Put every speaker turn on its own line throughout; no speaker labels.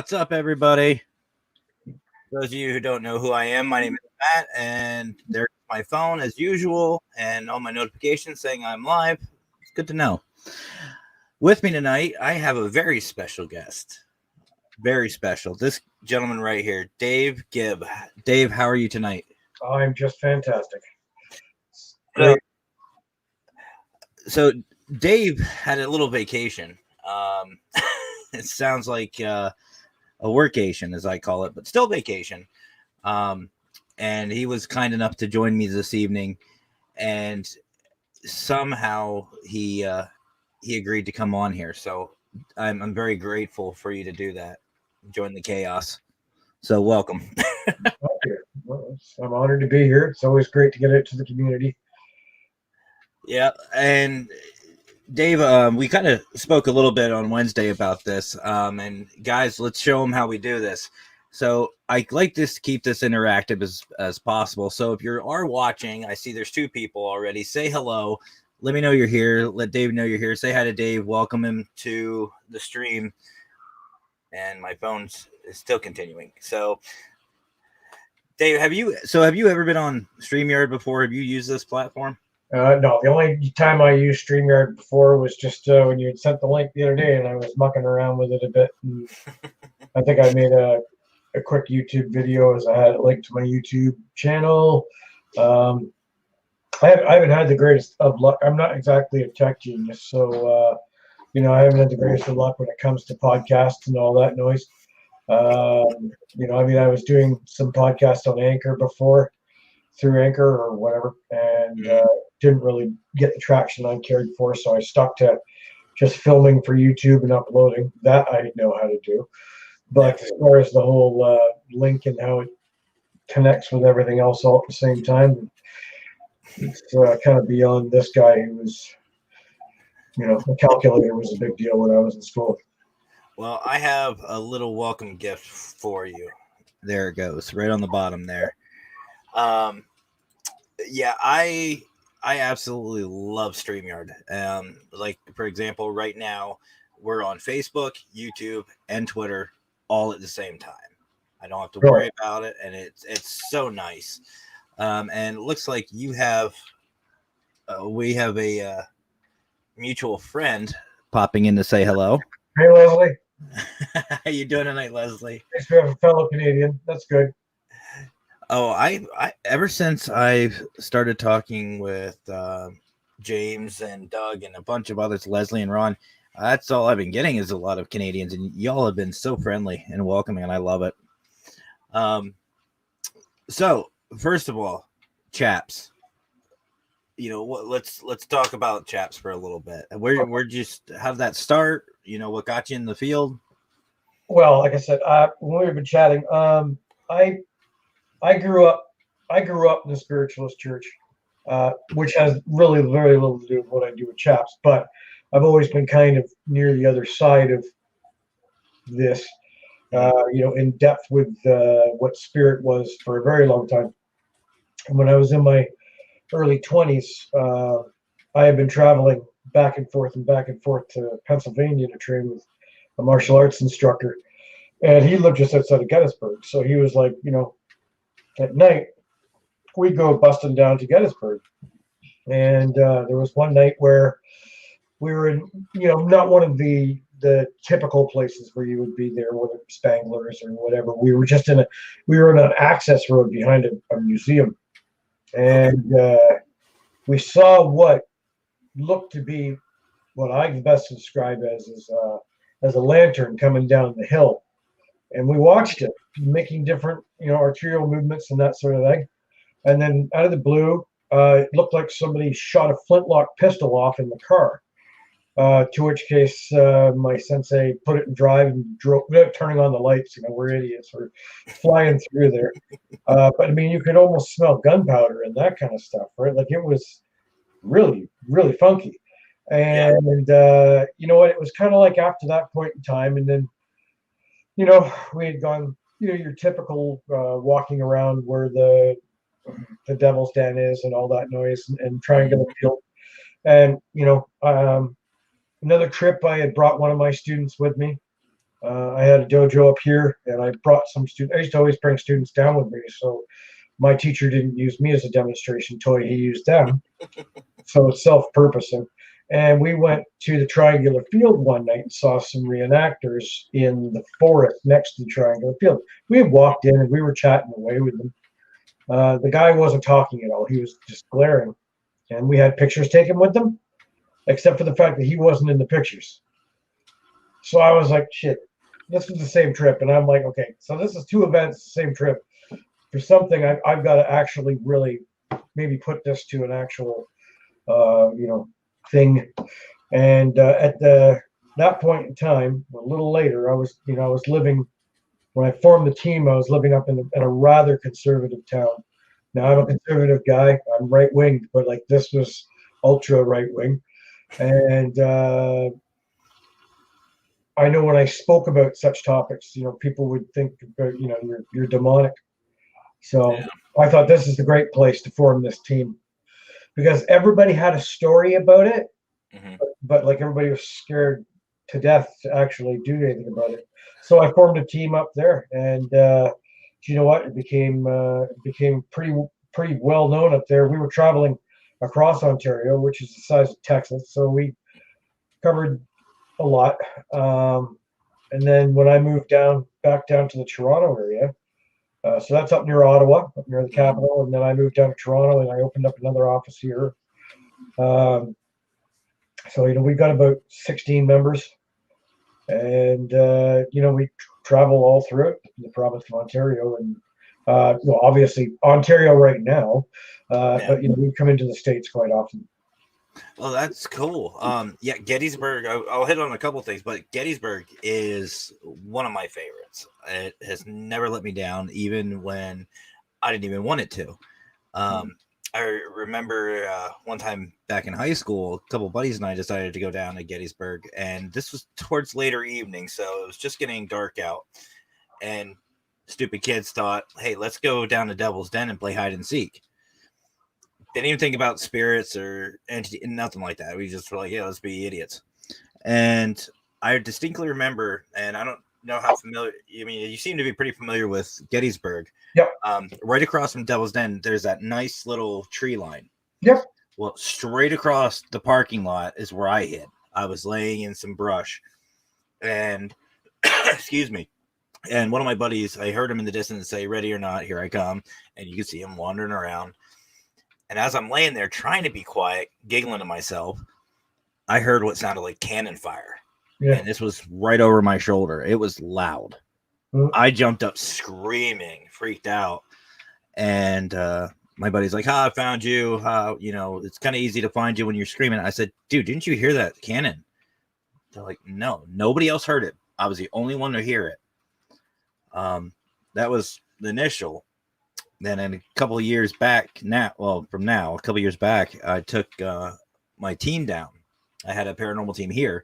What's up, everybody? Those of you who don't know who I am, my name is Matt, and there's my phone as usual, and all my notifications saying I'm live. It's good to know. With me tonight, I have a very special guest. Very special. This gentleman right here, Dave Gibb. Dave, how are you tonight?
I'm just fantastic.
So Dave had a little vacation. It sounds like a workation, as I call it, but still vacation. And he was kind enough to join me this evening, and somehow he agreed to come on here. So I'm very grateful for you to do that. Join the chaos. So welcome.
Well, I'm honored to be here. It's always great to get out to the community.
Yeah, and Dave, we kind of spoke a little bit on Wednesday about this, and guys, let's show them how we do this. So I like this to keep this interactive as possible. So if you are watching, I see there's two people already. Say hello. Let me know you're here. Let Dave know you're here. Say hi to Dave. Welcome him to the stream. And my phone's is still continuing. So Dave, have you ever been on Streamyard before? Have you used this platform?
No, the only time I used StreamYard before was just when you had sent the link the other day, and I was mucking around with it a bit. And I think I made a quick YouTube video as I had it linked to my YouTube channel. I haven't had the greatest of luck. I'm not exactly a tech genius, so I haven't had the greatest of luck when it comes to podcasts and all that noise. I was doing some podcasts on Anchor before, through Anchor or whatever, and didn't really get the traction I cared for, so I stuck to just filming for YouTube and uploading. That I know how to do. But as far as the whole link and how it connects with everything else all at the same time, it's kind of beyond this guy who was, a calculator was a big deal when I was in school.
Well, I have a little welcome gift for you. There it goes, right on the bottom there. Yeah, I absolutely love StreamYard. Like, for example, right now we're on Facebook, YouTube, and Twitter all at the same time. I don't have to worry about it, and it's so nice. And it looks like you have we have a mutual friend popping in to say hello.
Hey, Leslie.
How you doing tonight, Leslie?
Nice to have a fellow Canadian. That's good.
Oh, I ever since I've started talking with James and Doug and a bunch of others, Leslie and Ron, that's all I've been getting is a lot of Canadians, and y'all have been so friendly and welcoming, and I love it. So first of all, Chaps, let's talk about Chaps for a little bit. Where'd you how did that start? What got you in the field?
Well, like I said, when we've been chatting, I grew up in a spiritualist church, which has really very little to do with what I do with Chaps. But I've always been kind of near the other side of this, in depth with what spirit was for a very long time. And when I was in my early 20s, I had been traveling back and forth to Pennsylvania to train with a martial arts instructor. And he lived just outside of Gettysburg. So he was like, at night, we'd go busting down to Gettysburg. And there was one night where we were in, not one of the typical places where you would be there, whether it was Spangler's or whatever. We were on an access road behind a museum. And we saw what looked to be what I best describe as a lantern coming down the hill. And we watched it making different, arterial movements and that sort of thing. And then out of the blue, it looked like somebody shot a flintlock pistol off in the car. To which case, my sensei put it in drive and drove without turning on the lights. We're idiots. We're flying through there. But I mean, you could almost smell gunpowder and that kind of stuff, right? Like it was really, really funky. And you know what? It was kind of like after that point in time, and then, we had gone, your typical walking around where the devil's den is and all that noise and triangular field. And, another trip, I had brought one of my students with me. I had a dojo up here, and I brought some students. I used to always bring students down with me, so my teacher didn't use me as a demonstration toy. He used them. So it's self-purposing. And we went to the Triangular Field one night and saw some reenactors in the forest next to the Triangular Field. We had walked in and we were chatting away with them. The guy wasn't talking at all. He was just glaring. And we had pictures taken with them, except for the fact that he wasn't in the pictures. So I was like, shit, this was the same trip. And I'm like, okay, so this is 2 events, same trip. For something, I've got to actually really maybe put this to an actual, thing. And at that point in time, a little later, I was living, when I formed the team, I was living up in a rather conservative town. Now I'm a conservative guy. I'm right winged, but like this was ultra right wing. And I know when I spoke about such topics, people would think about, you're demonic. So yeah. I thought this is the great place to form this team because everybody had a story about it, but like everybody was scared to death to actually do anything about it. So I formed a team up there, and you know what? It became pretty well known up there. We were traveling across Ontario, which is the size of Texas, so we covered a lot. And then when I moved back down to the Toronto area, so that's up near Ottawa, up near the capital, and then I moved down to Toronto and I opened up another office here. So we've got about 16 members, and we travel all through it, the province of Ontario, and obviously Ontario right now, but we come into the States quite often.
Oh, that's cool. Gettysburg, I'll hit on a couple things, but Gettysburg is one of my favorites. It has never let me down, even when I didn't even want it to. I remember one time back in high school, a couple of buddies and I decided to go down to Gettysburg, and this was towards later evening, so it was just getting dark out. And stupid kids thought, hey, let's go down to Devil's Den and play hide and seek. Didn't even think about spirits or nothing like that. We just were like, yeah, let's be idiots. And I distinctly remember, and I don't know how familiar, you seem to be pretty familiar with Gettysburg.
Yep.
Right across from Devil's Den, there's that nice little tree line.
Yep.
Well, straight across the parking lot is where I hid. I was laying in some brush, and excuse me. And one of my buddies, I heard him in the distance say, "Ready or not, here I come." And you can see him wandering around. And as I'm laying there trying to be quiet, giggling to myself, I heard what sounded like cannon fire. Yeah. And this was right over my shoulder. It was loud. I jumped up screaming, freaked out. And my buddy's like, I found you. It's kind of easy to find you when you're screaming. I said, dude, didn't you hear that cannon? They're like, no, nobody else heard it. I was the only one to hear it. That was the initial. Then in a couple of years back a couple of years back, I took my team down. I had a paranormal team here.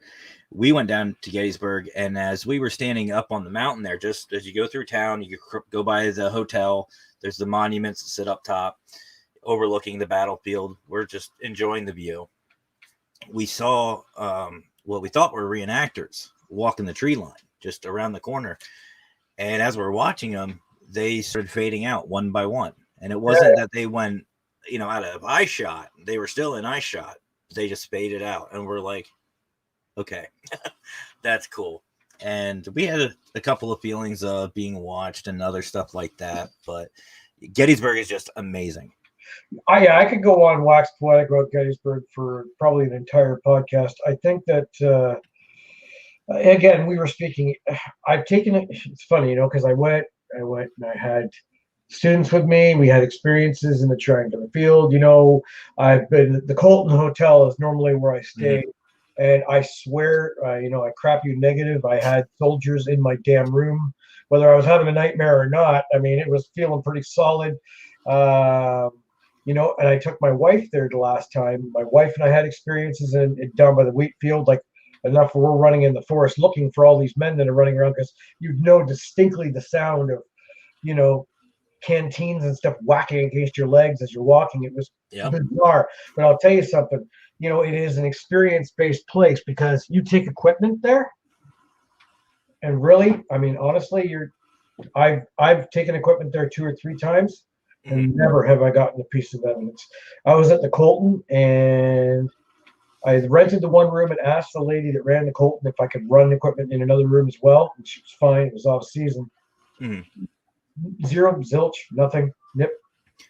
We went down to Gettysburg, and as we were standing up on the mountain there, just as you go through town, you go by the hotel. There's the monuments that sit up top, overlooking the battlefield. We're just enjoying the view. We saw what we thought were reenactors walking the tree line just around the corner. And as we're watching them, they started fading out one by one. And it wasn't that they went, out of eye shot. They were still in eye shot. They just faded out. And we're like, okay, that's cool. And we had a couple of feelings of being watched and other stuff like that. But Gettysburg is just amazing.
I could go on wax poetic about Gettysburg for probably an entire podcast. I think that, again, we were speaking, I've taken it, it's funny, because I went and I had students with me. We had experiences in the Triangular Field. I've been, the Colton Hotel is normally where I stay. Mm-hmm. And I swear, I crap you negative. I had soldiers in my damn room, whether I was having a nightmare or not. I mean, it was feeling pretty solid. And I took my wife there the last time. My wife and I had experiences in down by the wheat field, like enough where we're running in the forest looking for all these men that are running around, because you know distinctly the sound of, canteens and stuff whacking against your legs as you're walking. It was bizarre. But I'll tell you something, it is an experience-based place because you take equipment there and really, I mean, honestly, I've taken equipment there 2 or 3 times, and never have I gotten a piece of evidence. I was at the Colton, and I rented the one room and asked the lady that ran the Colton if I could run equipment in another room as well, and she was fine. It was off season. Zero, zilch, nothing, nip,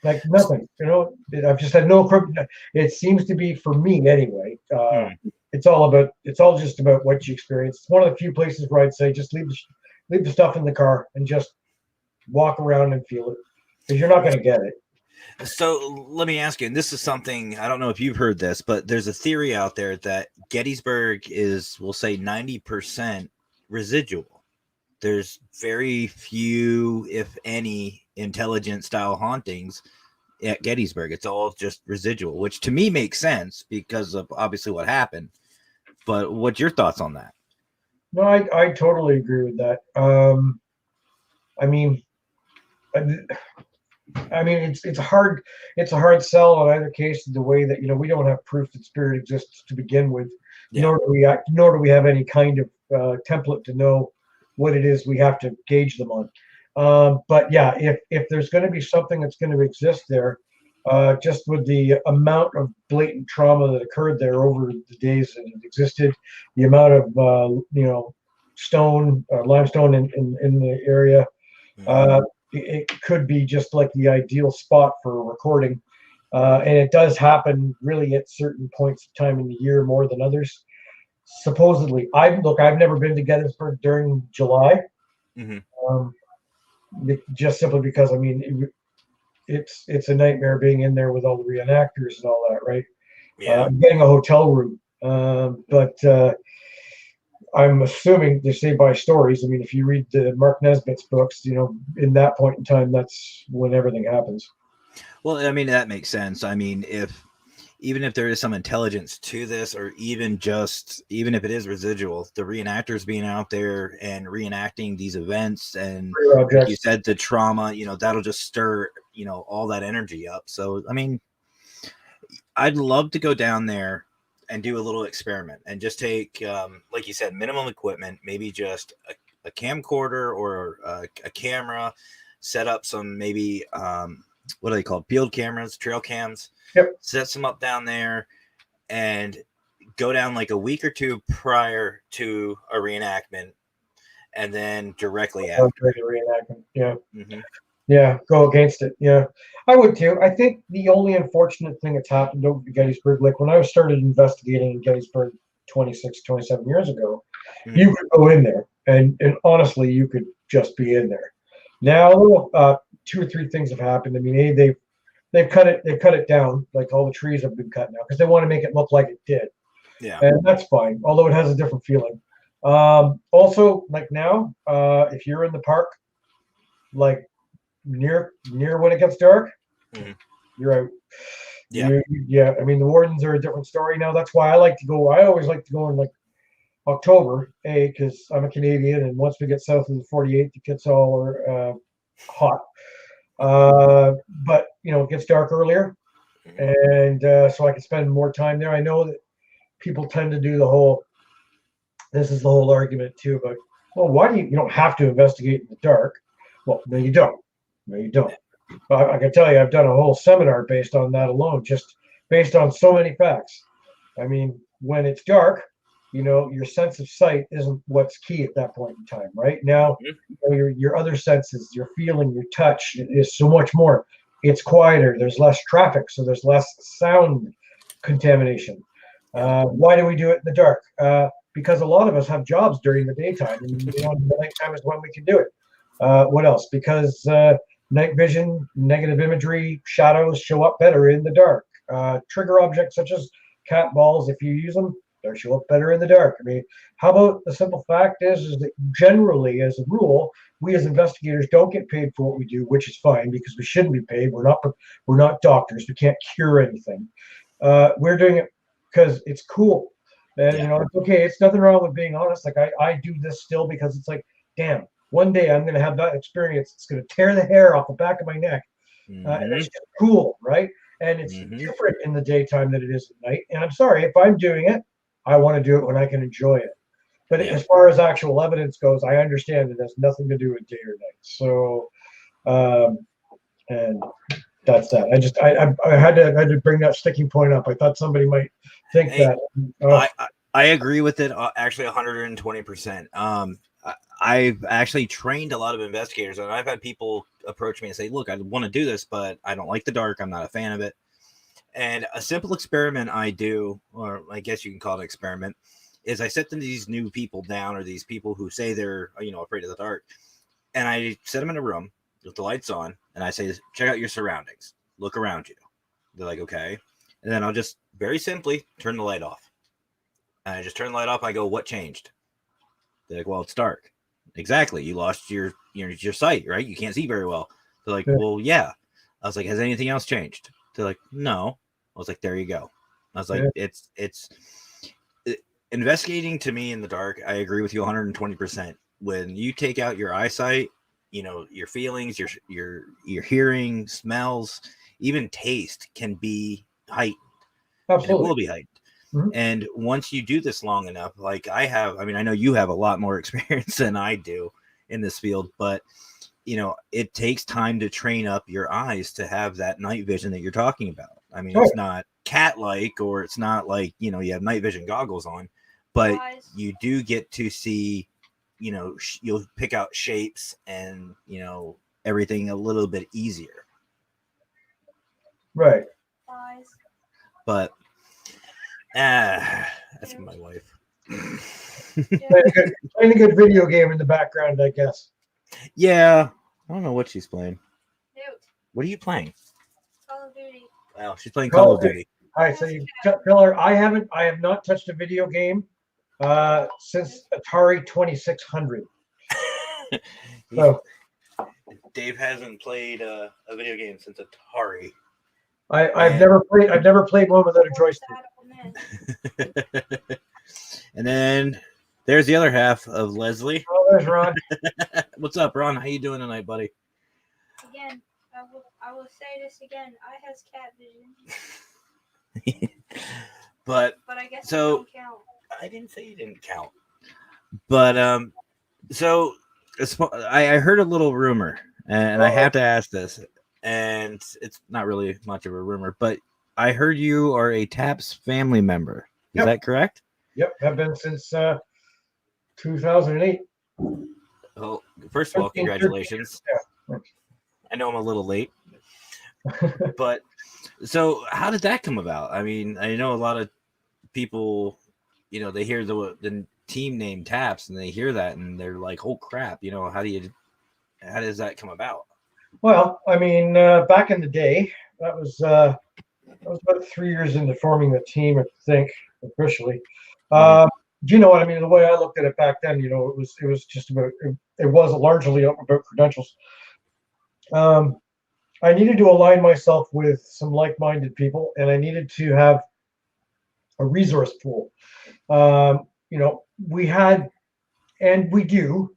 like nothing. You know, I've just had no equipment. It seems to be, for me anyway. It's all just about what you experience. It's one of the few places where I'd say just leave the stuff in the car and just walk around and feel it, because you're not going to get it.
So let me ask you, and this is something, I don't know if you've heard this, but there's a theory out there that Gettysburg is, we'll say, 90% residual. There's very few, if any, intelligent style hauntings at Gettysburg. It's all just residual, which to me makes sense because of obviously what happened. But what's your thoughts on that?
No, I totally agree with that. I mean, it's a hard sell on either case, the way that, we don't have proof that spirit exists to begin with, nor do we have any kind of template to know what it is we have to gauge them on. But yeah, if there's going to be something that's going to exist there, just with the amount of blatant trauma that occurred there over the days that it existed, the amount of limestone in the area. It could be just like the ideal spot for a recording. And it does happen really at certain points of time in the year more than others. Supposedly, I've never been to Gettysburg during July, just simply because, I mean, it's a nightmare being in there with all the reenactors and all that, right? Getting a hotel room. But I'm assuming they say by stories. I mean, if you read the Mark Nesbitt's books, in that point in time, that's when everything happens.
Well, I mean, that makes sense. I mean, even if there is some intelligence to this, or even if it is residual, the reenactors being out there and reenacting these events, and like you said, the trauma, that'll just stir, all that energy up. So, I mean, I'd love to go down there and do a little experiment and just take, like you said, minimum equipment, maybe just a camcorder or a camera, set up some maybe, what are they called? Field cameras, trail cams.
Yep.
Set some up down there and go down like a week or two prior to a reenactment, and then directly after
the reenactment. Yeah. Yeah, go against it. Yeah, I would too. I think the only unfortunate thing that's happened over to Gettysburg, like when I started investigating in Gettysburg 27 years ago, you could go in there and honestly, you could just be in there. Now, 2 or 3 things have happened. I mean, they've cut it down, like all the trees have been cut now because they want to make it look like it did.
Yeah,
and that's fine. Although it has a different feeling. Also, like now, if you're in the park, like near when it gets dark, you're out. Yeah. I mean, the wardens are a different story now. That's why I always like to go in like October, because I'm a Canadian, and once we get south of the 48th, it gets all hot. But it gets dark earlier, and so I can spend more time there. I know that people tend to do this is the whole argument too, but well, why do you don't have to investigate in the dark? Well, no, you don't. I can tell you, I've done a whole seminar based on that alone, just based on so many facts. I mean, when it's dark, your sense of sight isn't what's key at that point in time. Right now, your other senses, your feeling, your touch is so much more. It's quieter. There's less traffic, so there's less sound contamination. Why do we do it in the dark? Because a lot of us have jobs during the daytime, and the nighttime is when we can do it. What else? Because night vision, negative imagery, shadows show up better in the dark. Trigger objects such as cat balls, if you use them, they'll show up better in the dark. I mean, how about the simple fact is that generally, as a rule, we as investigators don't get paid for what we do, which is fine because we shouldn't be paid. We're not doctors. We can't cure anything. We're doing it because it's cool. And it's okay. It's nothing wrong with being honest. Like I do this still because it's like, damn, one day I'm going to have that experience. It's going to tear the hair off the back of my neck. And it's just cool, right? And it's different in the daytime than it is at night. And I'm sorry, if I'm doing it, I want to do it when I can enjoy it. But
Yeah.
as far as actual evidence goes, I understand it has nothing to do with day or night. So, and that's that. I had to bring that sticking point up. I thought somebody might think
Hey,
that.
I agree with it. Actually, 120%. I've actually trained a lot of investigators, and I've had people approach me and say, "Look, I want to do this, but I don't like the dark. I'm not a fan of it." And a simple experiment I do, or I guess you can call it an experiment, is I sit these new people down, or these people who say they're afraid of the dark, and I set them in a room with the lights on, and I say, "Check out your surroundings. Look around you." They're like, "Okay," and then I'll just very simply turn the light off. And I just turn the light off. I go, "What changed?" They're like, "Well, it's dark." Exactly. You lost your sight, right? You can't see very well. They're like, "Well, yeah." I was like, "Has anything else changed?" They're like, "No." I was like, "There you go." I was like, investigating to me in the dark. I agree with you 120%. When you take out your eyesight, your feelings, your hearing, smells, even taste can be heightened.
Absolutely.
And it will be heightened.
Mm-hmm.
And once you do this long enough, like I have, I know you have a lot more experience than I do in this field, but it takes time to train up your eyes to have that night vision that you're talking about. It's not cat-like, or it's not like, you have night vision goggles on, but you do get to see, you'll pick out shapes and, everything a little bit easier.
Right.
But that's my wife.
Playing a good video game in the background, I guess.
Yeah. I don't know what she's playing.
Newt.
What are you playing?
Call of Duty.
Well, she's playing Call of Duty.
All right, so you tell her I have not touched a video game since Atari 2600. So
Dave hasn't played a video game since Atari.
I've never played one without a joystick.
And then there's the other half of Leslie.
Oh, there's Ron.
What's up, Ron? How you doing tonight, buddy?
Again, I will say this again. I has cat vision.
but
I guess
so
it don't count.
I didn't say you didn't count. But so I heard a little rumor, and I have to ask this, and it's not really much of a rumor, but I heard you are a TAPS family member. Is that correct?
Yep, have been since 2008.
Well, first of all, congratulations.
Yeah.
I know I'm a little late, but so how did that come about? I know a lot of people, they hear the team name TAPS and they hear that and they're like, "Oh crap!" How does that come about?
Well, back in the day, that was about 3 years into forming the team, I think, officially. Do you know what I mean? The way I looked at it back then, it was just about it was largely about credentials. I needed to align myself with some like-minded people, and I needed to have a resource pool. We had, and we do,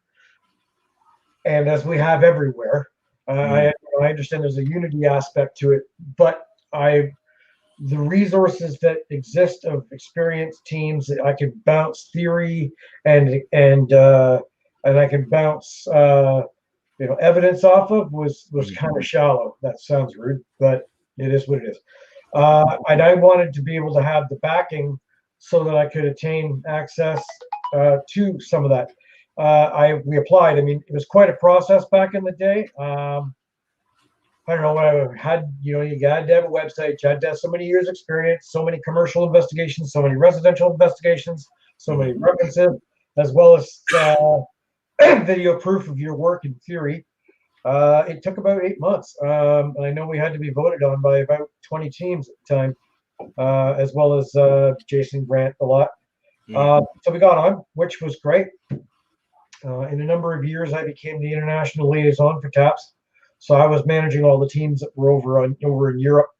and as we have everywhere. I understand there's a unity aspect to it, but the resources that exist of experienced teams that I can bounce theory and I can bounce evidence off of was kind of shallow. That sounds rude, but it is what it is. And I wanted to be able to have the backing so that I could attain access to some of that. We applied. It was quite a process back in the day. I don't know what I had. You had to have a website. You had to have so many years experience, so many commercial investigations, so many residential investigations, so many references, as well as video proof of your work in theory. It took about 8 months. And I know we had to be voted on by about 20 teams at the time, as well as Jason Grant a lot. So we got on, which was great. In a number of years, I became the international liaison for TAPS. So I was managing all the teams that were over in Europe,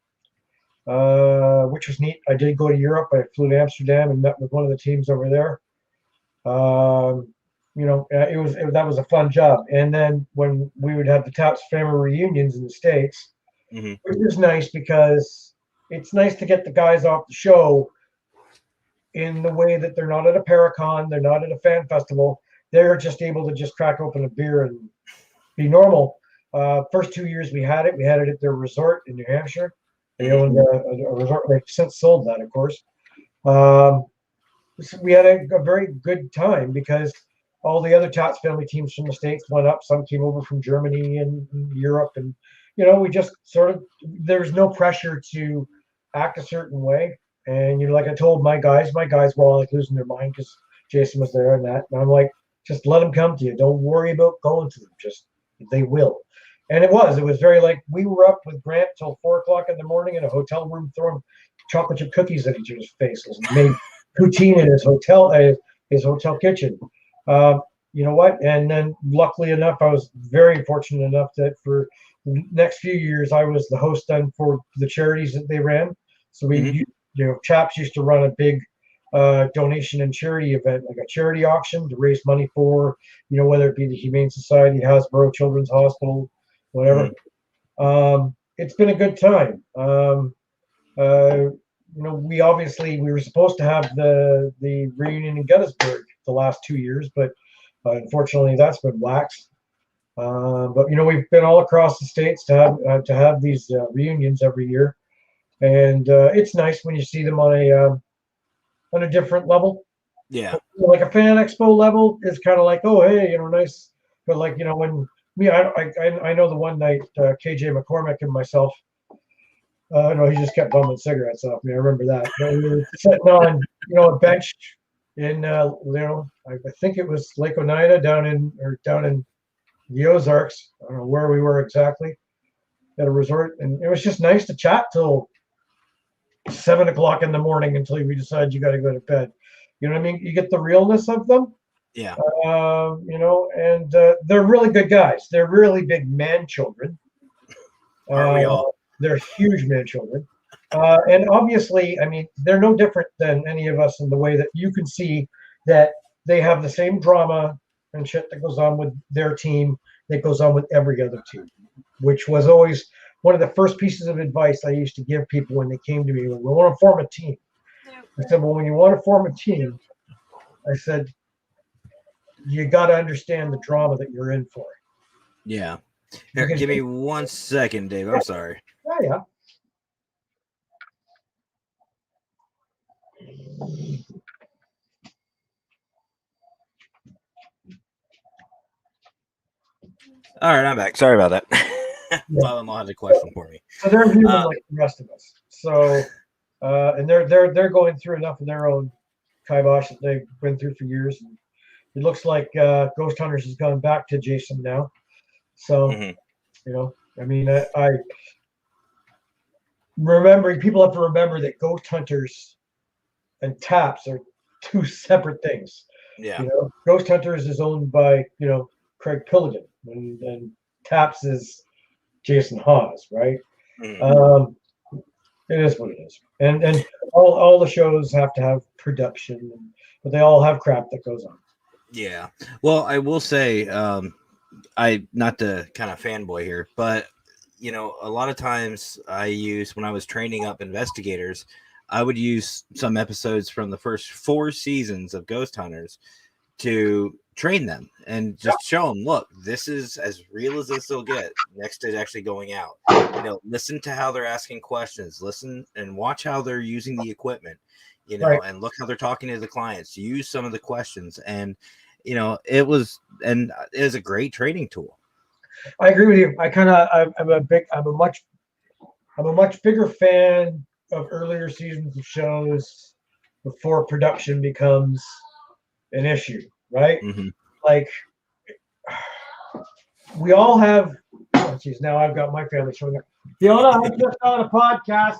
which was neat. I did go to Europe. I flew to Amsterdam and met with one of the teams over there. That was a fun job. And then when we would have the TAPS family reunions in the States, which was nice because it's nice to get the guys off the show in the way that they're not at a Paracon, they're not at a fan festival. They're just able to just crack open a beer and be normal. First 2 years we had it at their resort in New Hampshire. They owned a resort. They've since sold that, of course. So we had a very good time because all the other Chaps family teams from the States went up. Some came over from Germany and Europe. And, we just sort of, there's no pressure to act a certain way. And, like I told my guys were all like losing their mind because Jason was there and that. And I'm like, just let them come to you. Don't worry about going to them. Just, they will. And it was very like, we were up with Grant till 4:00 in the morning in a hotel room throwing chocolate chip cookies at each other's faces and made poutine in his hotel kitchen. You know what? And then luckily enough, I was very fortunate enough that for the next few years, I was the host then for the charities that they ran. So we, Chaps used to run a big donation and charity event, like a charity auction to raise money for, whether it be the Humane Society, Hasbro Children's Hospital, whatever. It's been a good time. We were supposed to have the reunion in Gettysburg the last 2 years, but unfortunately that's been waxed. But we've been all across the states to have these reunions every year, and it's nice when you see them on a different level.
Yeah.
Like a fan expo level is kind of like, oh hey, nice. But like when I know the one night KJ McCormick and myself. No, he just kept bumming cigarettes off me. I remember that. But we were sitting on, a bench in, I think it was Lake Oneida down in the Ozarks. I don't know where we were exactly at a resort, and it was just nice to chat till 7:00 in the morning until we decide you got to go to bed. You know what I mean? You get the realness of them.
Yeah.
And they're really good guys. They're really big man children.
Aren't we all?
They're huge man children. And obviously, they're no different than any of us in the way that you can see that they have the same drama and shit that goes on with their team that goes on with every other team, which was always one of the first pieces of advice I used to give people when they came to me. We want to form a team. I said, well, when you want to form a team, I said, you got to understand the drama that you're in for.
Yeah. Here, give me 1 second, Dave. I'm sorry.
Yeah.
All right, I'm back. Sorry about that. Father-in-law has a question for me.
So they're human like the rest of us. So, and they're going through enough of their own kibosh that they've been through for years. And it looks like Ghost Hunters has gone back to Jason now. So, I remembering people have to remember that Ghost Hunters and Taps are two separate things.
Yeah.
Ghost Hunters is owned by Craig Pilligan, and Taps is Jason Hawes, right?
Mm-hmm.
It is what it is, and all the shows have to have production, but they all have crap that goes on.
Yeah. Well, I will say, I not to kind of fanboy here, but a lot of times when I was training up investigators, I would use some episodes from the first 4 seasons of Ghost Hunters to train them and just show them, look, this is as real as this will get next to actually going out. Listen to how they're asking questions, listen and watch how they're using the equipment, right. And look how they're talking to the clients, use some of the questions. And, it was a great training tool.
I agree with you. I'm a much bigger fan of earlier seasons of shows before production becomes an issue, right?
Mm-hmm.
Like we all have. Oh, geez, now I've got my family showing up. Fiona, I just on a podcast.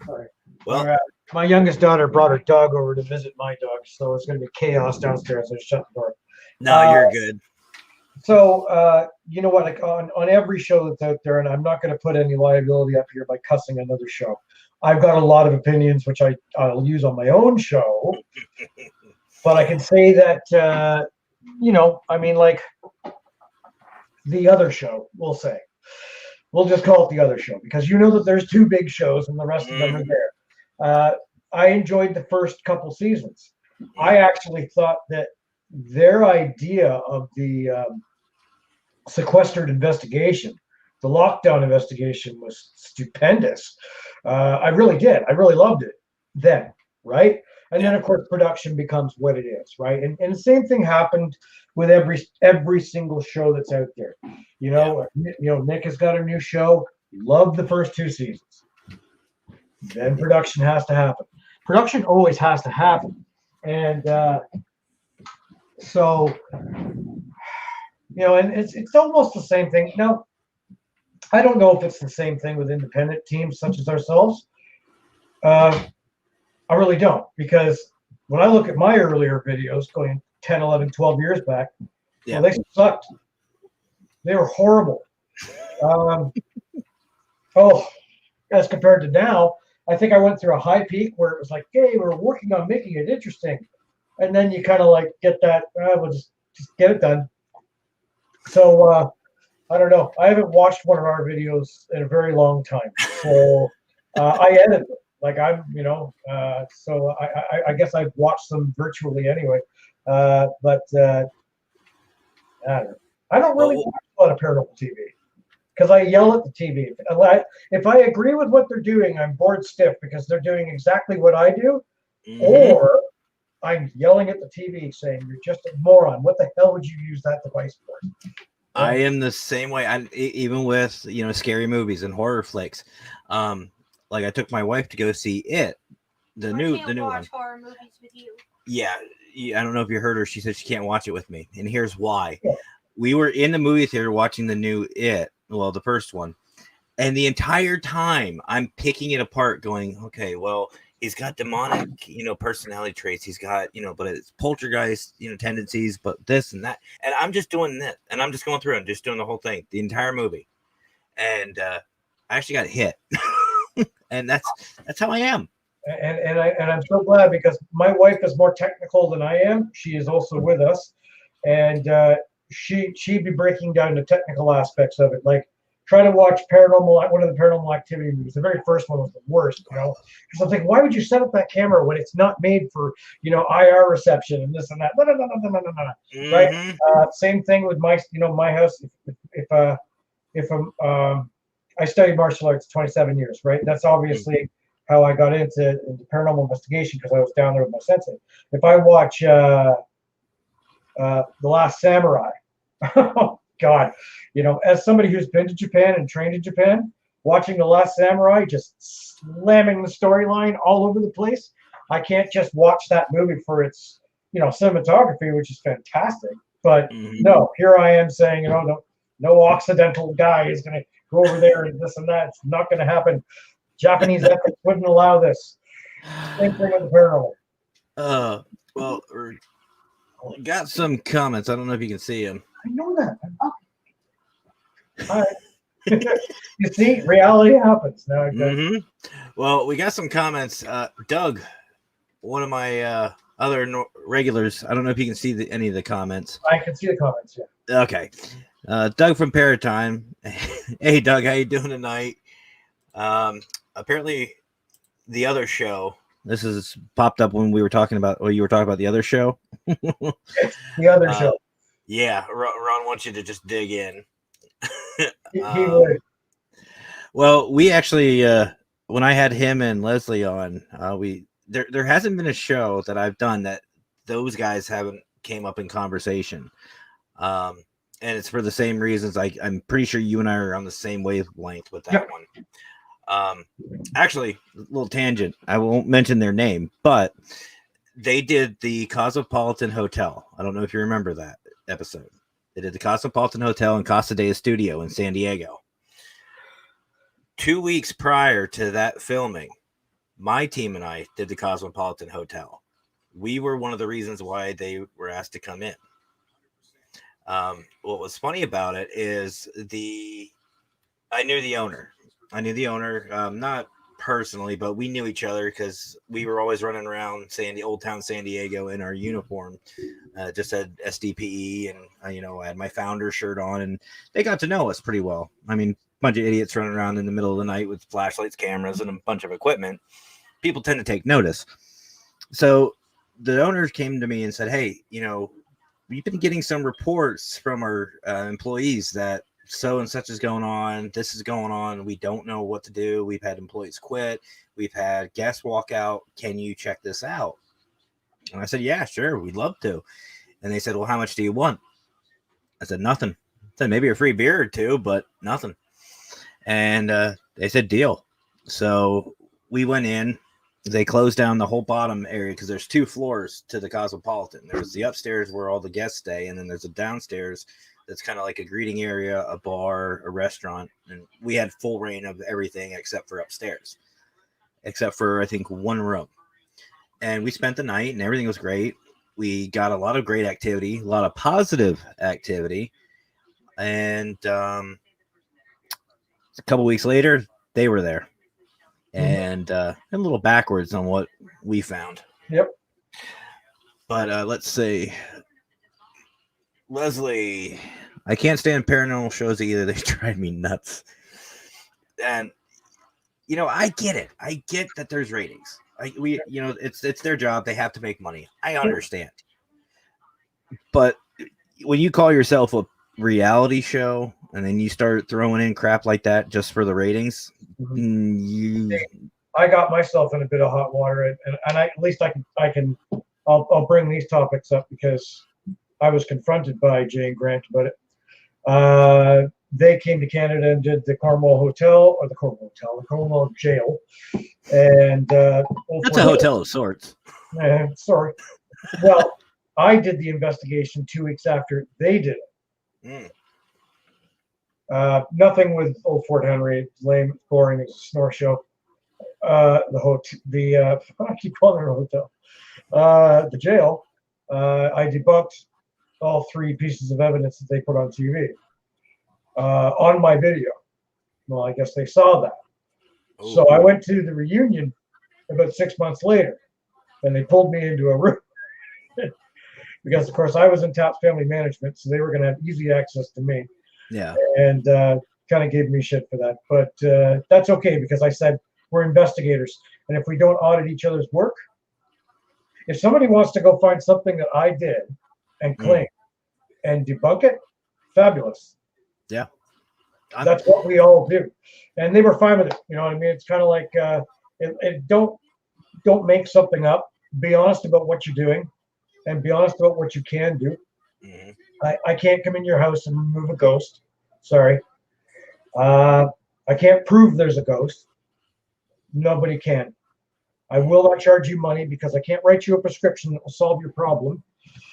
Sorry.
Well,
my youngest daughter brought her dog over to visit my dog, so it's going to be chaos downstairs. I just shut the door.
No, you're good.
So, you know what? Like on every show that's out there, and I'm not going to put any liability up here by cussing another show. I've got a lot of opinions, which I'll use on my own show. But I can say that, like the other show, we'll say. We'll just call it the other show because that there's 2 big shows and the rest of them are there. I enjoyed the first couple seasons. I actually thought that their idea of the sequestered investigation, the lockdown investigation, was stupendous. I really did. I really loved it then, right? And then, of course, production becomes what it is, right? And the same thing happened with every single show that's out there. Nick has got a new show. Loved the first 2 seasons. Then production has to happen. Production always has to happen, and so and it's almost the same thing. Now, I don't know if it's the same thing with independent teams such as ourselves. I really don't, because when I look at my earlier videos going 10, 11, 12 years back, well, they sucked. They were horrible. As compared to now, I think I went through a high peak where it was like, hey, we're working on making it interesting. And then you kind of like get that, we'll just get it done. So I don't know. I haven't watched one of our videos in a very long time. So I edit them. Like so I guess I've watched them virtually anyway. But I don't know. I don't really watch a lot of paranormal TV because I yell at the TV. If I agree with what they're doing, I'm bored stiff because they're doing exactly what I do, or I'm yelling at the TV saying, "You're just a moron. What the hell would you use that device for?"
I am the same way. Even with scary movies and horror flicks. Like I took my wife to go see It, the new one.
Horror movies with you.
Yeah, I don't know if you heard her. She said she can't watch it with me, and here's why. Yeah. We were in the movie theater watching the new It, well, the first one, and the entire time I'm picking it apart, going, okay, well, he's got demonic, personality traits. He's got, but it's poltergeist, tendencies, but this and that, and I'm just doing this, and I'm just going through and just doing the whole thing, the entire movie, and I actually got hit. And that's how I am.
And I'm so glad, because my wife is more technical than I am. She is also with us, and she'd be breaking down the technical aspects of it. Like, try to watch one of the Paranormal Activity movies. The very first one was the worst, because I was like, why would you set up that camera when it's not made for IR reception and this and that? No. Right? Same thing with my house. If I studied martial arts 27 years, right? That's obviously how I got into paranormal investigation, because I was down there with my sensei. If I watch The Last Samurai, oh God, as somebody who's been to Japan and trained in Japan, watching The Last Samurai, just slamming the storyline all over the place, I can't just watch that movie for its, cinematography, which is fantastic. But no, here I am saying, no Occidental guy is going to go over there and this and that. It's not going to happen. Japanese ethics wouldn't allow this. Same thing with the paranormal.
Well, we got some comments. I don't know if you can see them.
I know that. All right. You see, reality happens now.
Well, we got some comments. Doug, one of my other regulars. I don't know if you can see any of the comments.
I can see the comments. Yeah.
Okay. Doug from Paratime. Hey, Doug, how you doing tonight? Apparently, the other show. This is popped up when we were talking about. Or you were talking about the other show.
The other show.
Yeah, Ron wants you to just dig in.
He would.
Well, we actually, when I had him and Leslie on, there hasn't been a show that I've done that those guys haven't came up in conversation. And it's for the same reasons. I'm pretty sure you and I are on the same wavelength with that one. Actually, a little tangent. I won't mention their name, but they did the Cosmopolitan Hotel. I don't know if you remember that episode. They did the Cosmopolitan Hotel in Casa de Estudio in San Diego. 2 weeks prior to that filming, my team and I did the Cosmopolitan Hotel. We were one of the reasons why they were asked to come in. What was funny about it is I knew the owner. Not personally, but we knew each other because we were always running around Old Town San Diego in our uniform. Just had SDPE, and I had my founder shirt on, and they got to know us pretty well. I mean, a bunch of idiots running around in the middle of the night with flashlights, cameras, and a bunch of equipment. people tend to take notice. So the owners came to me and said, hey, we've been getting some reports from our employees that so and such is going on. This is going on. We don't know what to do. We've had employees quit. We've had guests walk out. Can you check this out? And I said, yeah, sure. We'd love to. And they said, well, how much do you want? I said, nothing. I said, maybe a free beer or two, but nothing. And they said, deal. So we went in. They closed down the whole bottom area because there's 2 floors to the Cosmopolitan. There's the upstairs where all the guests stay, and then there's a downstairs that's kind of like a greeting area, a bar, a restaurant. And we had full reign of everything except for upstairs, except for, I think, 1 room. And we spent the night, and everything was great. We got a lot of great activity, a lot of positive activity. And a couple weeks later, they were there. And a little backwards on what we found.
Yep.
But let's see. Leslie, I can't stand paranormal shows either. They drive me nuts. And, I get it. I get that there's ratings. It's their job. They have to make money. I understand. But when you call yourself a reality show and then you start throwing in crap like that just for the ratings,
I got myself in a bit of hot water, and at least I'll bring these topics up because I was confronted by Jay and Grant about it. They came to Canada and did the Cornwall jail, and
that's a hotel of sorts.
Sorry. Well, I did the investigation 2 weeks after they did it. Nothing with Old Fort Henry. It's lame, it's boring, it's a snore show. I keep calling it a hotel. The jail, I debunked all 3 pieces of evidence that they put on TV on my video. Well, I guess they saw that. Oh. So I went to the reunion about 6 months later, and they pulled me into a room because, of course, I was in Chaps Family Management, so they were going to have easy access to me.
Yeah.
And kind of gave me shit for that. But that's okay because I said we're investigators. And if we don't audit each other's work, if somebody wants to go find something that I did and claim and debunk it, fabulous.
Yeah.
That's what we all do. And they were fine with it. You know what I mean? It's kind of like don't make something up. Be honest about what you're doing and be honest about what you can do. Mm-hmm. I can't come in your house and remove a ghost. Sorry. I can't prove there's a ghost. Nobody can. I will not charge you money because I can't write you a prescription that will solve your problem.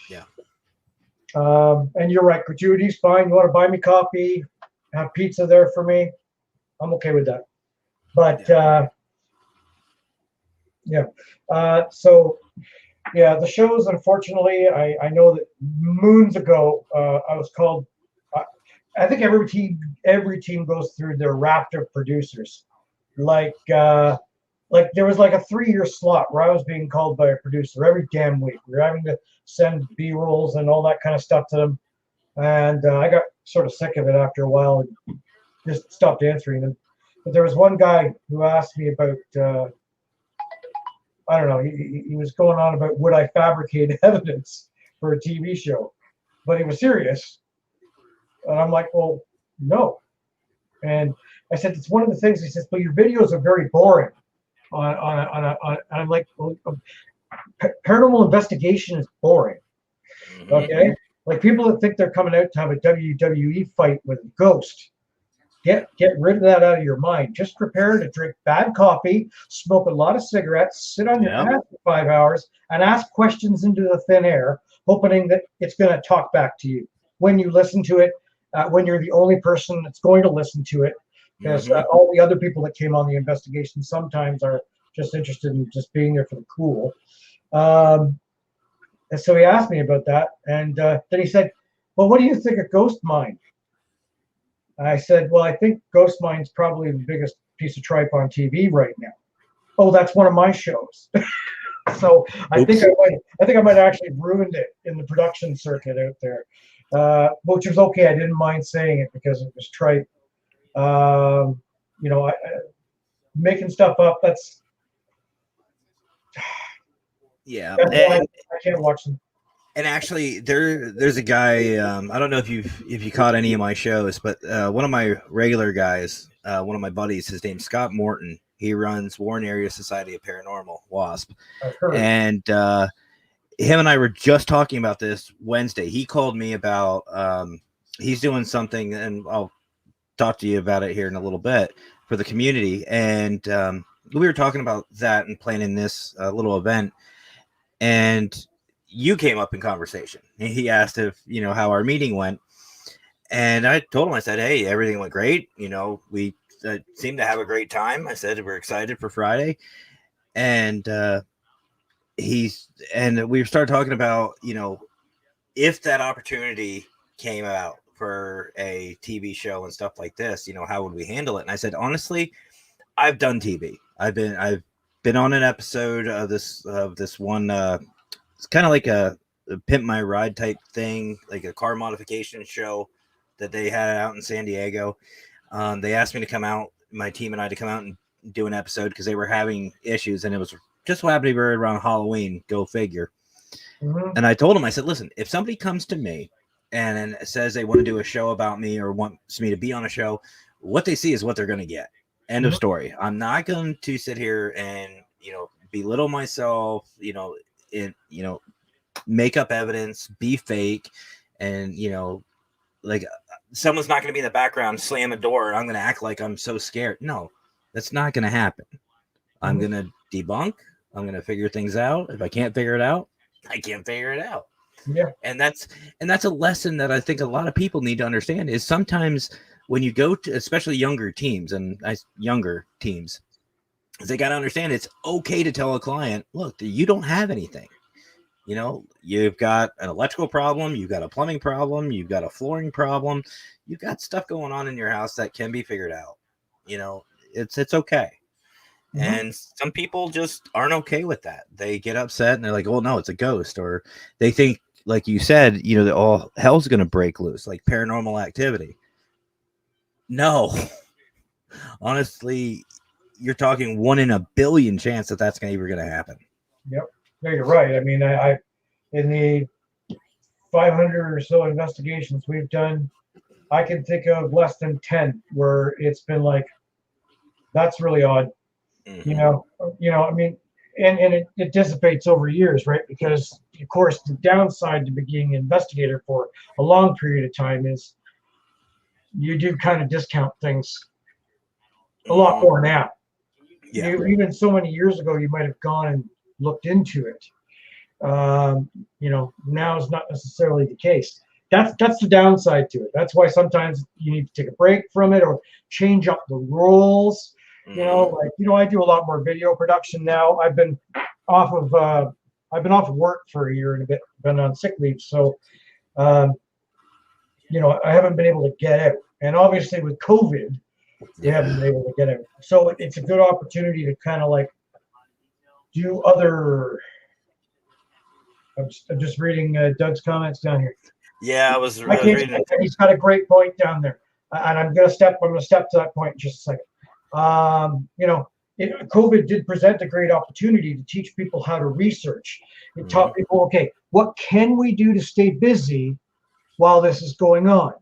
Yeah.
And you're right. Gratuity's fine. You want to buy me coffee, have pizza there for me. I'm okay with that. But the shows, unfortunately, I know that moons ago, I was called, I think every team goes through their raft of producers. Like there was like a 3-year slot where I was being called by a producer every damn week. We were having to send B-rolls and all that kind of stuff to them. And I got sort of sick of it after a while and just stopped answering them. But there was one guy who asked me about, I don't know, he was going on about would I fabricate evidence for a TV show, but he was serious. And I'm like, well, no. And I said, it's one of the things. He says, but your videos are very boring. I'm like, well, paranormal investigation is boring. Okay? Like people that think they're coming out to have a WWE fight with a ghost. Get rid of that out of your mind. Just prepare to drink bad coffee, smoke a lot of cigarettes, sit on your ass for 5 hours, and ask questions into the thin air, hoping that it's going to talk back to you. When you listen to it, when you're the only person that's going to listen to it, because all the other people that came on the investigation sometimes are just interested in just being there for the cool. And so he asked me about that, and then he said, well, what do you think of Ghost Mine? I said, well, I think Ghost Mine's probably the biggest piece of tripe on TV right now. Oh, that's one of my shows. So I think I might actually have ruined it in the production circuit out there, which was okay. I didn't mind saying it because it was tripe. Making stuff up,
Yeah,
That's why I can't watch them.
and actually, there's a guy. I don't know if you caught any of my shows, but one of my regular guys, one of my buddies, his name's Scott Morton. He runs Warren Area Society of Paranormal, WASP,
I've heard.
and him and I were just talking about this Wednesday. He called me about he's doing something, and I'll talk to you about it here in a little bit for the community. And we were talking about that and planning this little event, and you came up in conversation. He asked if how our meeting went, and I told him, I said, hey, everything went great. We seemed to have a great time. I said we're excited for Friday, and we started talking about if that opportunity came out for a TV show and stuff like this, how would we handle it? And I said, honestly, I've done TV. I've been on an episode of this one. It's kind of like a Pimp My Ride type thing, like a car modification show that they had out in San Diego. They asked me to come out, my team and I, to come out and do an episode because they were having issues, and it was just so happened to be around Halloween. Go figure. Mm-hmm. And I told him, I said, listen, if somebody comes to me and says they want to do a show about me or wants me to be on a show, what they see is what they're going to get. End of story. I'm not going to sit here and belittle myself, make up evidence, be fake, and like someone's not going to be in the background, slam a door, I'm going to act like I'm so scared. No, that's not going to happen. I'm going to debunk. I'm going to figure things out. If I can't figure it out, I can't figure it out.
Yeah.
And that's a lesson that I think a lot of people need to understand, is sometimes when you go to, especially younger teams, they got to understand it's okay to tell a client, look, you don't have anything. You've got an electrical problem, you've got a plumbing problem, you've got a flooring problem, you've got stuff going on in your house that can be figured out. It's okay. Mm-hmm. And some people just aren't okay with that. They get upset and they're like, oh no, it's a ghost. Or they think, like you said, that all hell's going to break loose, like paranormal activity. No, honestly, you're talking 1 in a billion chance that that's ever going to happen.
Yep. No, you're right. I mean, I in the 500 or so investigations we've done, I can think of less than 10 where it's been like, that's really odd. Mm-hmm. I mean, and it dissipates over years, right? Because of course the downside to being an investigator for a long period of time is you do kind of discount things a lot more now. Yeah. Even so many years ago, you might have gone and looked into it. Now is not necessarily the case. That's the downside to it. That's why sometimes you need to take a break from it or change up the roles. I do a lot more video production now. I've been off of work for a year and a bit, been on sick leave. So, I haven't been able to get out. And obviously with COVID, we haven't been able to get out. So it's a good opportunity to kind of like do other. I'm just reading Doug's comments down here.
Yeah, I was reading it.
He's got a great point down there. And I'm going to step to that point in just a second. COVID did present a great opportunity to teach people how to research. It taught people, okay, what can we do to stay busy while this is going on?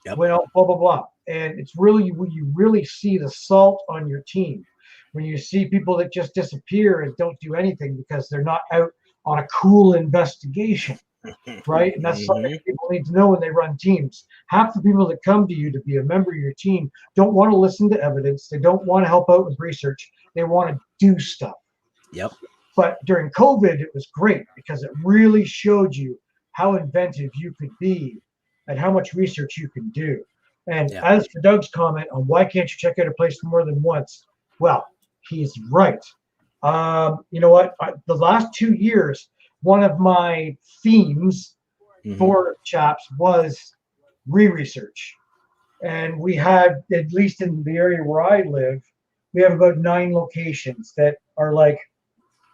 Yep. Blah, blah, blah. And it's really when you really see the salt on your team, when you see people that just disappear and don't do anything because they're not out on a cool investigation. Right? And that's something people need to know when they run teams. Half the people that come to you to be a member of your team don't want to listen to evidence. They don't want to help out with research. They want to do stuff.
Yep.
But during COVID, it was great because it really showed you how inventive you could be and how much research you can do. And as for Doug's comment on why can't you check out a place more than once? Well, he's right. You know what? The last 2 years, one of my themes for Chaps was re-research. And we had, at least in the area where I live, we have about 9 locations that are like,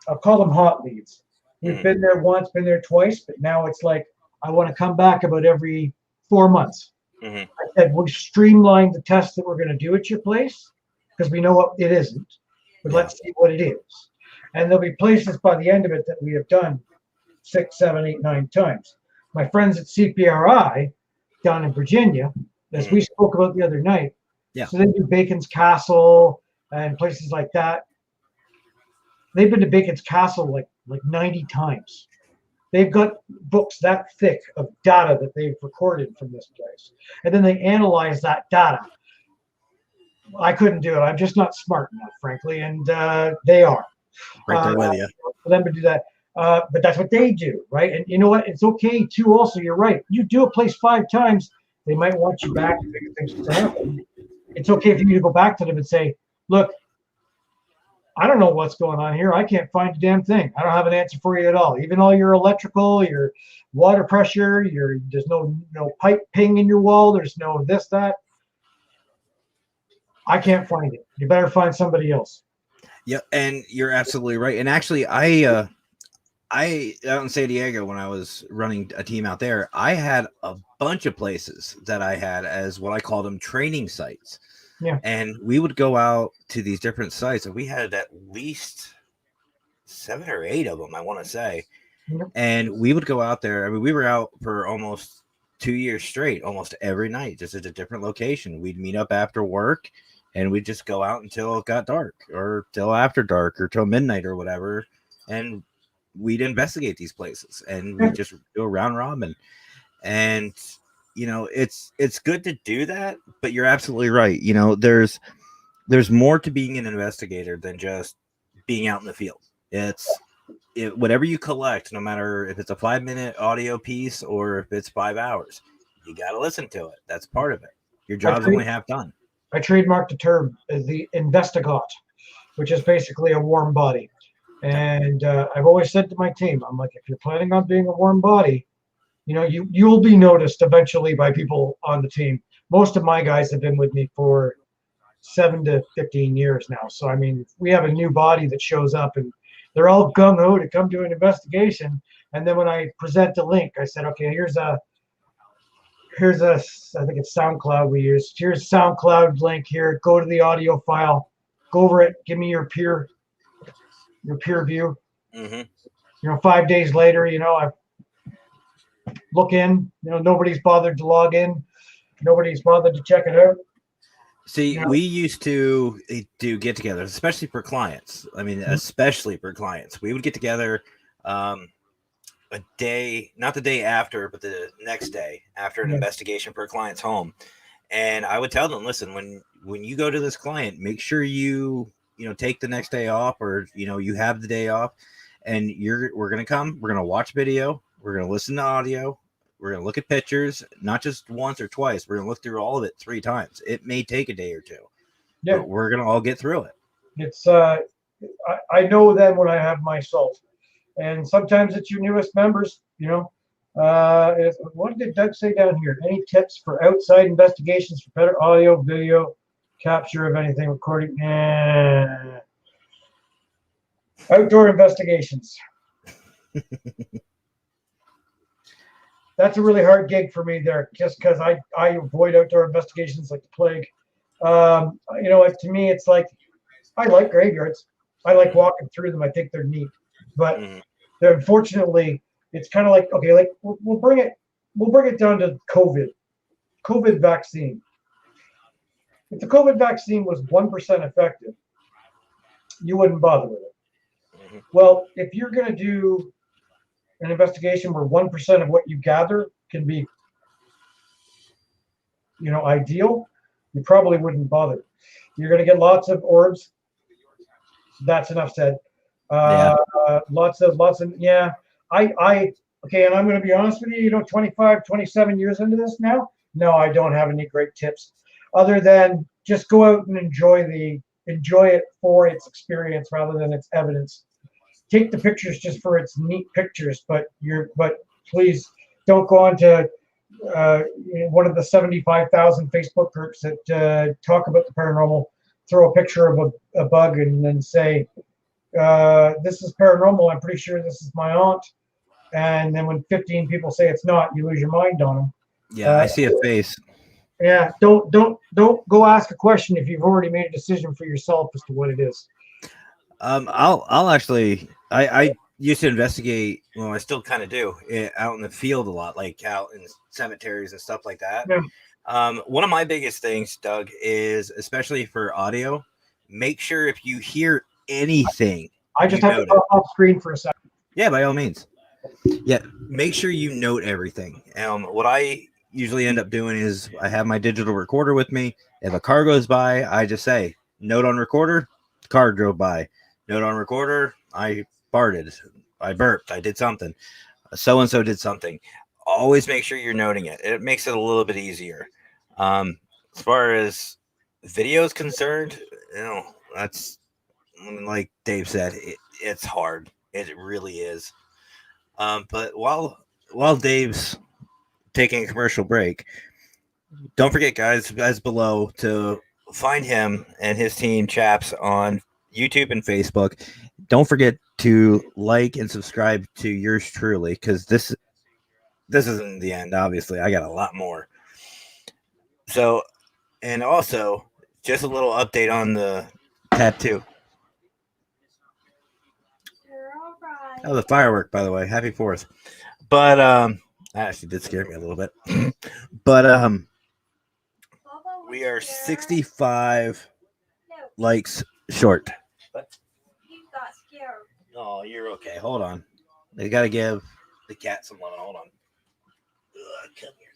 I'll call them hot leads. We've been there once, been there twice, but now it's like, I want to come back about every 4 months. I said, we streamlined the test that we're going to do at your place because we know what it isn't, but let's see what it is. And there'll be places by the end of it that we have done 6, 7, 8, 9 times. My friends at CPRI down in Virginia, as we spoke about the other night, so they do Bacon's Castle and places like that. They've been to Bacon's Castle like 90 times. They've got books that thick of data that they've recorded from this place. And then they analyze that data. I couldn't do it. I'm just not smart enough, frankly, and they are.
Right there with you.
For them to do that. But that's what they do, right? And you know what? It's okay, too, also. You're right. You do a place 5 times, they might want you back to figure things out. It's okay for you to go back to them and say, look, I don't know what's going on here. I can't find a damn thing. I don't have an answer for you at all. Even all your electrical, your water pressure, there's no pipe ping in your wall. There's no this, that. I can't find it. You better find somebody else.
Yeah, and you're absolutely right. And actually, I out in San Diego, when I was running a team out there, I had a bunch of places that I had as what I call them training sites.
Yeah.
And we would go out to these different sites, and we had at least 7 or 8 of them, I want to say.
Yep.
And we would go out there. I mean, we were out for almost 2 years straight, almost every night, just at a different location. We'd meet up after work, and we'd just go out until it got dark, or till after dark, or till midnight, or whatever. And we'd investigate these places, and we just do a round robin. And you know, it's good to do that, but you're absolutely right. You know, there's more to being an investigator than just being out in the field. Whatever you collect, no matter if it's a 5-minute audio piece or if it's 5 hours, you got to listen to it. That's part of it. Your job's only half done.
I trademarked the term as the investigot, which is basically a warm body. And I've always said to my team, I'm like, if you're planning on being a warm body, you know, you'll be noticed eventually by people on the team. Most of my guys have been with me for 7 to 15 years now. So, I mean, we have a new body that shows up and they're all gung-ho to come do an investigation. And then when I present the link, I said, okay, here's a, I think it's SoundCloud we use. Here's SoundCloud link here. Go to the audio file, go over it. Give me your peer view.
Mm-hmm.
You know, 5 days later, you know, I look in, you know, nobody's bothered to log in. Nobody's bothered to check it out.
See,
you know?
We used to do get-togethers, especially for clients. I mean, especially for clients. We would get together a day, not the day after, but the next day after an investigation for a client's home. And I would tell them, listen, when you go to this client, make sure you take the next day off, or, you know, you have the day off, and we're going to watch video. We're going to listen to audio. We're going to look at pictures, not just once or twice. We're going to look through all of it 3 times. It may take a day or 2.
Yeah.
But we're going to all get through it.
It's I know then when I have my salt. And sometimes it's your newest members, you know. What did Doug say down here? Any tips for outside investigations for better audio, video, capture of anything, recording? Outdoor investigations. That's a really hard gig for me there, just because I avoid outdoor investigations like the plague. You know, to me, it's like, I like graveyards. I like walking through them. I think they're neat. But unfortunately, it's kind of like, okay, like we'll bring it down to COVID vaccine. If the COVID vaccine was 1% effective, you wouldn't bother with it. Well, if you're going to do an investigation where 1% of what you gather can be, you know, ideal, you probably wouldn't bother. You're going to get lots of orbs. That's enough said. Lots of okay, and I'm going to be honest with you, you know, 25, 27 years into this now, no, I don't have any great tips other than just go out and enjoy it for its experience rather than its evidence. Take the pictures just for its neat pictures, but please don't go on to one of the 75,000 Facebook groups that talk about the paranormal, throw a picture of a bug and then say, this is paranormal, I'm pretty sure this is my aunt. And then when 15 people say it's not, you lose your mind on them.
Yeah, I see a face.
Yeah, don't go ask a question if you've already made a decision for yourself as to what it is.
I'll actually I used to investigate. Well, I still kind of do out in the field a lot, like out in cemeteries and stuff like that.
Yeah.
One of my biggest things, Doug, is especially for audio. Make sure if you hear anything,
I just
you
have to
note
go
it.
off screen for a second.
Yeah, by all means. Yeah, make sure you note everything. What I usually end up doing is I have my digital recorder with me. If a car goes by, I just say, note on recorder, car drove by. Note on recorder, I farted, I burped, I did something. So and so did something. Always make sure you're noting it. It makes it a little bit easier. As far as video is concerned, that's like Dave said, it's hard. It really is. But while Dave's taking a commercial break, don't forget, guys below, to find him and his team Chaps on YouTube and Facebook. Don't forget to like and subscribe to yours truly, because this isn't the end. Obviously, I got a lot more. So, and also just a little update on the tattoo.
You're all right.
Oh, the firework, by the way. Happy 4th. But that actually did scare me a little bit. But
Bubba was
we are
scared.
65
No,
likes short.
you got scared.
Oh, you're okay. Hold on. They got to give the cat some love. Hold on. Come here.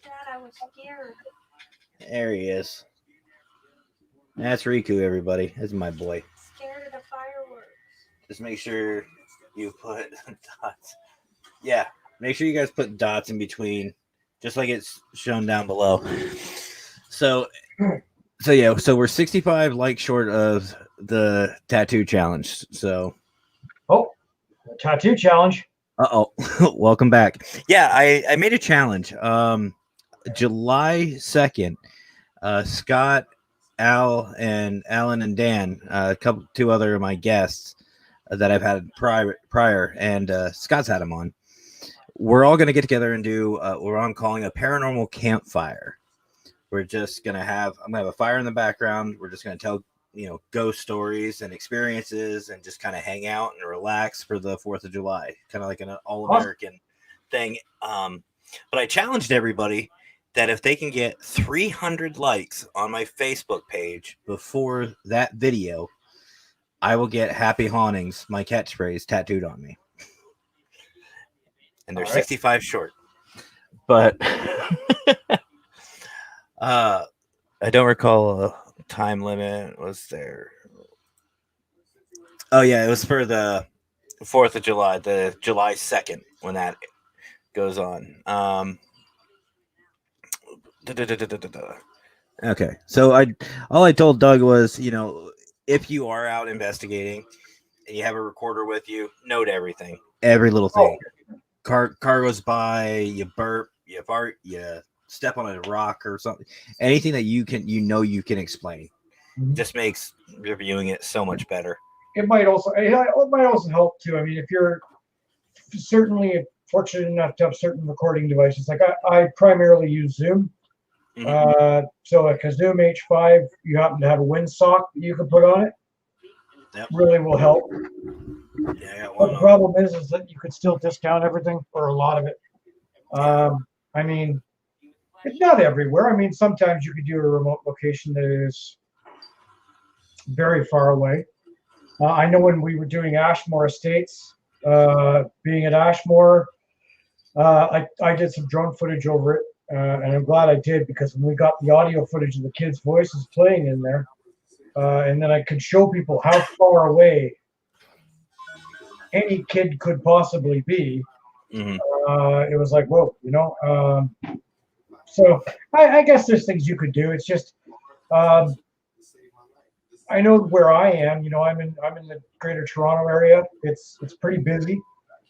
Dad, I was scared.
There he is. That's Riku, everybody. That's my boy.
Scared of the fireworks.
Just make sure you put dots. Yeah, make sure you guys put dots in between, just like it's shown down below. So yeah, so we're 65 likes short of the tattoo challenge. So,
Oh, the tattoo challenge.
welcome back. Yeah, I made a challenge. July 2nd, Scott, Al, and Alan and Dan, two other of my guests that I've had prior, and Scott's had them on. We're all going to get together and do what I'm calling a paranormal campfire. We're just going to I'm going to have a fire in the background. We're just going to tell, ghost stories and experiences and just kind of hang out and relax for the 4th of July, kind of like an all-American thing. But I challenged everybody that if they can get 300 likes on my Facebook page before that video, I will get Happy Hauntings, my catchphrase, tattooed on me. And they're 65 short. But I don't recall a time limit. Was there? Oh, yeah, it was for the 4th of July, the July 2nd, when that goes on. Okay, so all I told Doug was, if you are out investigating and you have a recorder with you, note everything, every little thing. Car goes by, you burp, you fart, you step on a rock or something, anything that you can explain. Just makes reviewing it so much better.
It might also help too. I mean, if you're certainly fortunate enough to have certain recording devices, like I primarily use Zoom. Mm-hmm. So like a Zoom H5, you happen to have a windsock that you can put on it. Yep. Really will help.
Yeah,
but the problem is that you could still discount everything or a lot of it. I mean, it's not everywhere. I mean, sometimes you could do a remote location that is very far away. I know when we were doing Ashmore Estates, being at Ashmore, I did some drone footage over it, and I'm glad I did, because when we got the audio footage of the kids' voices playing in there, and then I could show people how far away any kid could possibly be. Mm-hmm. It was like, whoa, so I guess there's things you could do. It's just, I know where I am. I'm in the Greater Toronto area. It's pretty busy.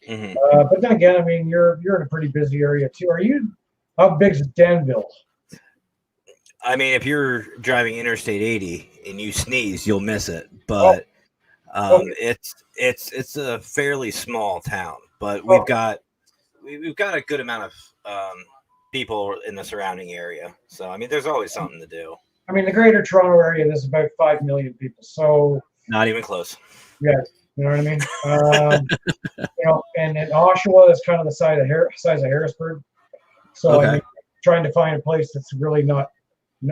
Mm-hmm. But then again, I mean, you're in a pretty busy area too. How big is Danville?
I mean, if you're driving Interstate 80 and you sneeze, you'll miss it. But it's a fairly small town. But we've got a good amount of people in the surrounding area. So I mean, there's always something to do.
I mean, the Greater Toronto area, there's about 5 million people. So
Not even close.
Yeah, you know what I mean. And Oshawa is kind of the size of Harrisburg. So
Okay.
I mean, trying to find a place that's really not,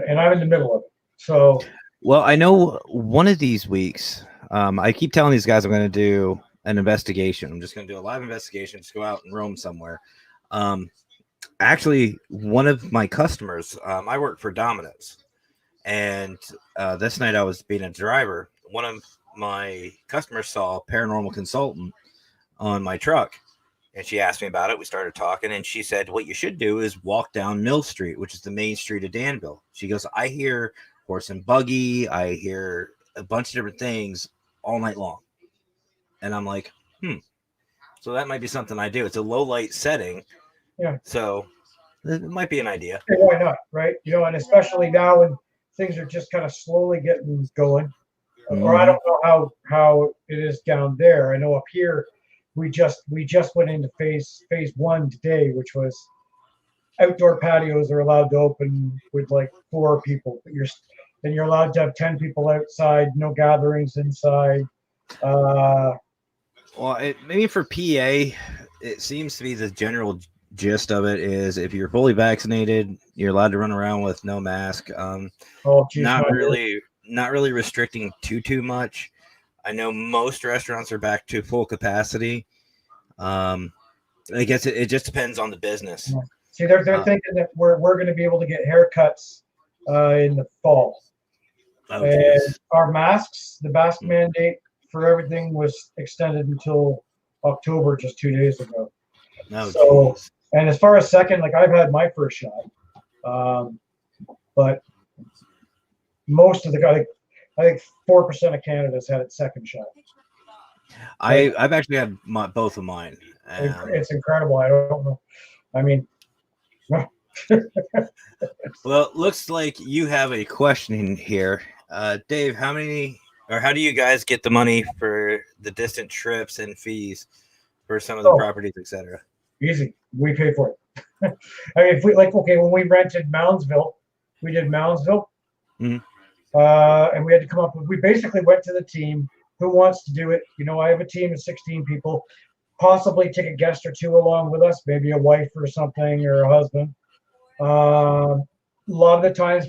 and I'm in the middle of it. So.
Well, I know one of these weeks, I keep telling these guys I'm going to do an investigation. I'm just going to do a live investigation, just go out and roam somewhere. Actually, one of my customers, I work for Domino's, and this night I was being a driver. One of my customers saw a paranormal consultant on my truck, and she asked me about it. We started talking, and she said, what you should do is walk down Mill Street, which is the main street of Danville. She goes, I hear horse and buggy, I hear a bunch of different things all night long. And I'm like, so that might be something I do. It's a low light setting.
Yeah.
So it might be an idea.
Hey, why not, right? And especially now when things are just kind of slowly getting going. Or I don't know how it is down there. I know up here we just went into phase 1 today, which was outdoor patios are allowed to open with like 4 people, but you're allowed to have 10 people outside, no gatherings inside.
Well, maybe for PA, it seems to be the general gist of it is if you're fully vaccinated, you're allowed to run around with no mask. Not really restricting too much. I know most restaurants are back to full capacity. I guess it just depends on the business.
Yeah. See, they're thinking that we're going to be able to get haircuts in the fall.
Oh,
and our masks, the mask mandate for everything was extended until October, just 2 days ago.
Oh,
so,
geez.
And as far as second, like I've had my first shot, but most of the guys, I think 4% of Canada's had its second shot.
I've actually had both of mine.
It's incredible. I don't know. I mean,
well, it looks like you have a question in here. Dave, how do you guys get the money for the distant trips and fees for some of the properties, etc.?
Easy. We pay for it. I mean, if we when we rented Moundsville, we did Moundsville.
Mm-hmm.
And we had to come up with, we basically went to the team who wants to do it. I have a team of 16 people, possibly take a guest or two along with us, maybe a wife or something or a husband. A lot of the times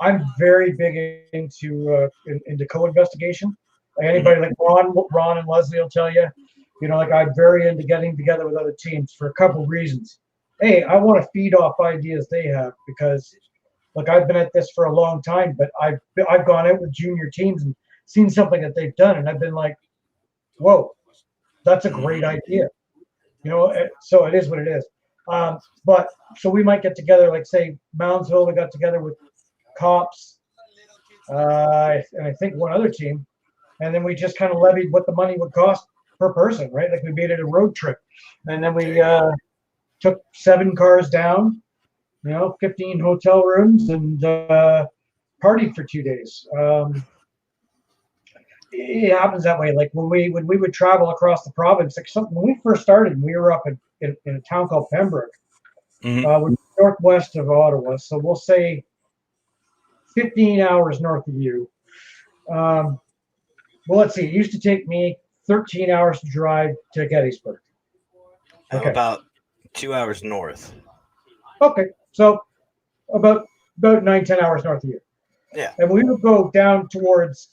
I'm very big into co-investigation. Like anybody like Ron and Leslie will tell you, I'm very into getting together with other teams for a couple reasons. Hey, I want to feed off ideas they have because look, I've been at this for a long time, but I've gone out with junior teams and seen something that they've done, and I've been like, whoa, that's a great idea. So it is what it is. But so we might get together, like say Moundsville, we got together with cops, and I think one other team, and then we just kind of levied what the money would cost per person, right? Like we made it a road trip, and then we took 7 cars down, 15 hotel rooms, and partied for 2 days. It happens that way. Like when we would travel across the province, when we first started, we were up in a town called Pembroke, which is northwest of Ottawa. So we'll say 15 hours north of you. Well, let's see. It used to take me 13 hours to drive to Gettysburg.
Okay. About 2 hours north.
Okay, so about 9-10 hours north of you.
Yeah.
And we would go down towards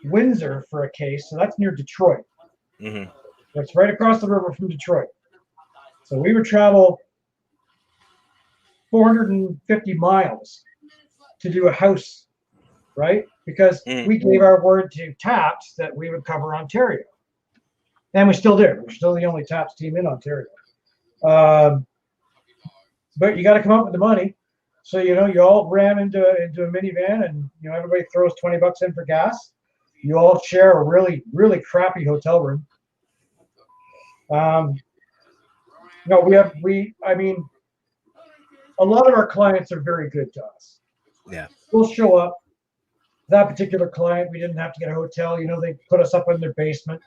Windsor for a case, so that's near Detroit.
Mm-hmm.
That's right across the river from Detroit. So we would travel 450 miles to do a house, right? Because we gave our word to Chaps that we would cover Ontario. And we still do. We're still the only Chaps team in Ontario. But you got to come up with the money. So, you all ram into a minivan and, everybody throws $20 in for gas. You all share a really, really crappy hotel room. A lot of our clients are very good to us.
Yeah.
We'll show up. That particular client, we didn't have to get a hotel. They put us up in their basement.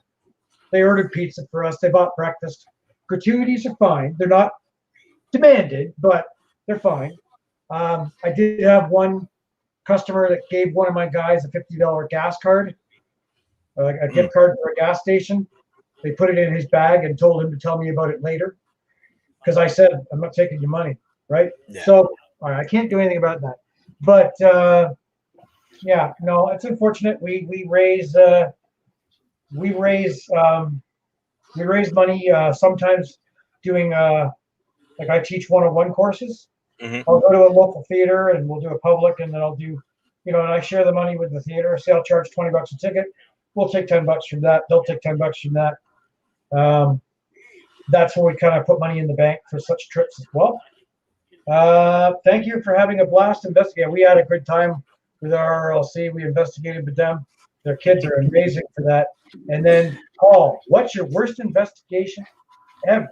They ordered pizza for us. They bought breakfast. Gratuities are fine. They're not demanded, but they're fine. I did have one customer that gave one of my guys a $50 gas card. a gift card for a gas station. They put it in his bag and told him to tell me about it later. Because I said, I'm not taking your money, right?
Yeah.
So, all right, I can't do anything about that. But yeah, no, it's unfortunate. We raise money sometimes doing like I teach 101 courses. I'll go to a local theater and we'll do a public, and then I'll do, and I share the money with the theater. Say I'll charge $20 a ticket. We'll take $10 from that. They'll take $10 from that. That's where we kind of put money in the bank for such trips as well. Thank you for having a blast investigating. We had a good time with our RLC. We investigated with them. Their kids are amazing for that. And then, Paul, what's your worst investigation ever?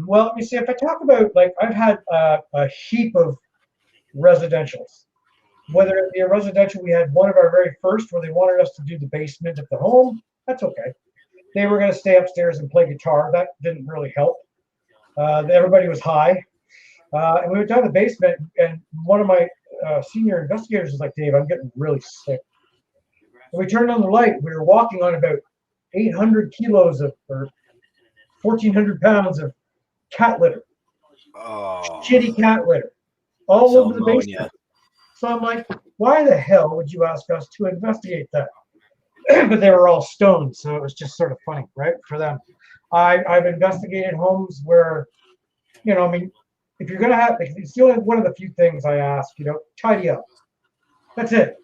Well, let me see. If I talk about, like, I've had a heap of residentials. Whether it be a residential, we had one of our very first where they wanted us to do the basement of the home. That's okay. They were going to stay upstairs and play guitar. That didn't really help. Everybody was high. And we went down the basement, and one of my senior investigators was like, Dave, I'm getting really sick. And we turned on the light. We were walking on about 800 kilos or 1,400 pounds of cat litter.
Oh.
Shitty cat litter. All over the basement. So I'm like, why the hell would you ask us to investigate that? But they were all stoned, so it was just sort of funny, right, for them. I've investigated homes where, I mean, if you're going to have, it's the only one of the few things I ask, tidy up. That's it.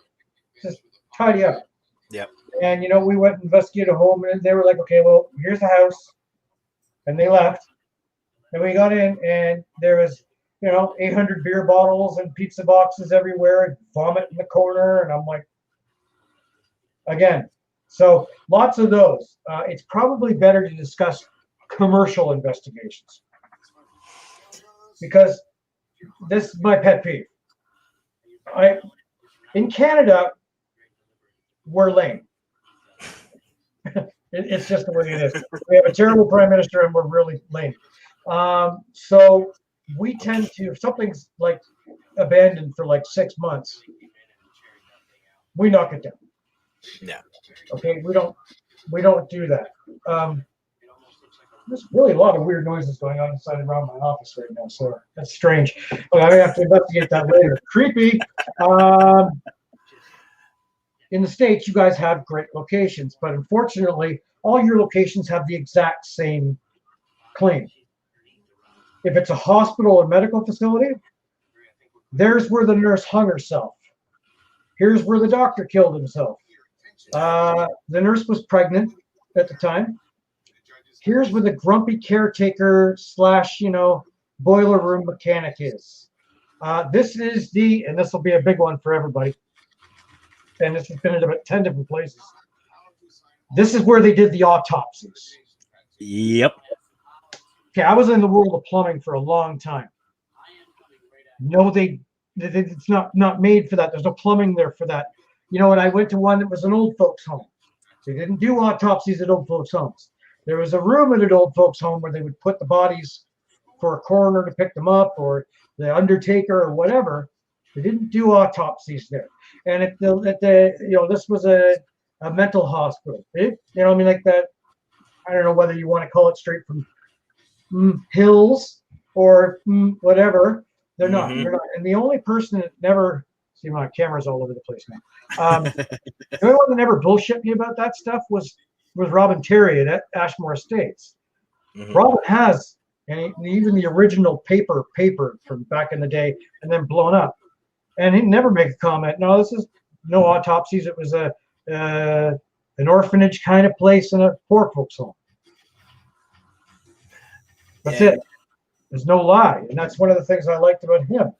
Just tidy up.
Yep.
And, we went and investigated a home, and they were like, okay, well, here's the house. And they left. And we got in, and there was, 800 beer bottles and pizza boxes everywhere, and vomit in the corner. And I'm like, again, so lots of those. It's probably better to discuss commercial investigations, because this is my pet peeve. In Canada, we're lame. It's just the way it is. We have a terrible prime minister, and we're really lame. So we tend to, if something's like abandoned for like 6 months, we knock it down.
Yeah. Okay,
we don't do that. There's really a lot of weird noises going on inside around my office right now, so that's strange. But I have to investigate that later. Creepy. In the States, you guys have great locations, but unfortunately, all your locations have the exact same claim. If it's a hospital or medical facility, there's where the nurse hung herself. Here's where the doctor killed himself. The nurse was pregnant at the time. Here's where the grumpy caretaker / boiler room mechanic is. This is and this will be a big one for everybody. And this has been in about 10 different places. This is where they did the autopsies.
Yep.
Okay, I was in the world of plumbing for a long time. No, it's not made for that. There's no plumbing there for that. And I went to one that was an old folks home. They didn't do autopsies at old folks homes. There was a room at an old folks home where they would put the bodies for a coroner to pick them up, or the undertaker or whatever. They didn't do autopsies there. And this was a mental hospital. Like that. I don't know whether you want to call it straight from Hills or whatever. They're not. They're not. And the only person that never, see, my camera's all over the place now. The only one that never bullshit me about that stuff was Robin Terry at Ashmore Estates. Robin has, and even the original paper from back in the day, and then blown up. And he never make a comment. No, this is no autopsies. It was an orphanage kind of place in a poor folks home. That's it. There's no lie, and that's one of the things I liked about him.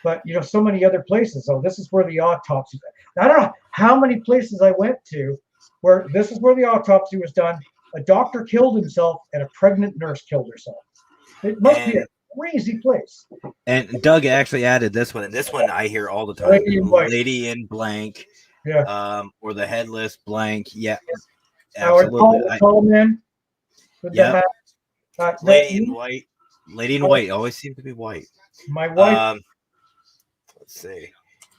But so many other places. Oh, this is where the autopsy. I don't know how many places I went to where this is where the autopsy was done. A doctor killed himself, and a pregnant nurse killed herself. It must be a crazy place.
And Doug actually added this one, and this one I hear all the time. Lady in blank.
Yeah.
Or the headless blank. Yeah.
Absolutely. Tall man.
Yeah. Lady in white. Lady in white always seems to be white.
My wife.
Let's see.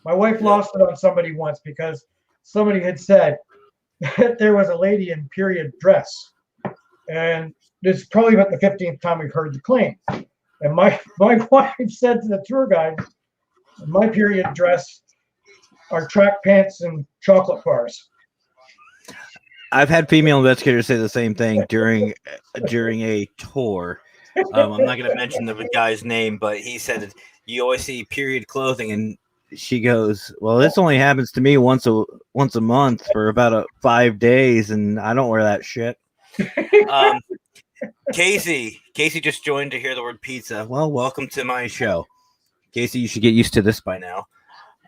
My wife lost it on somebody once because somebody had said that there was a lady in period dress. And this is probably about the 15th time we've heard the claim. And my wife said to the tour guide, my period dress are track pants and chocolate bars.
I've had female investigators say the same thing during a tour. I'm not going to mention the guy's name, but he said that you always see period clothing, and she goes, "Well, this only happens to me once a month for about 5 days, and I don't wear that shit." Casey just joined to hear the word pizza. Well, welcome to my show, Casey. You should get used to this by now.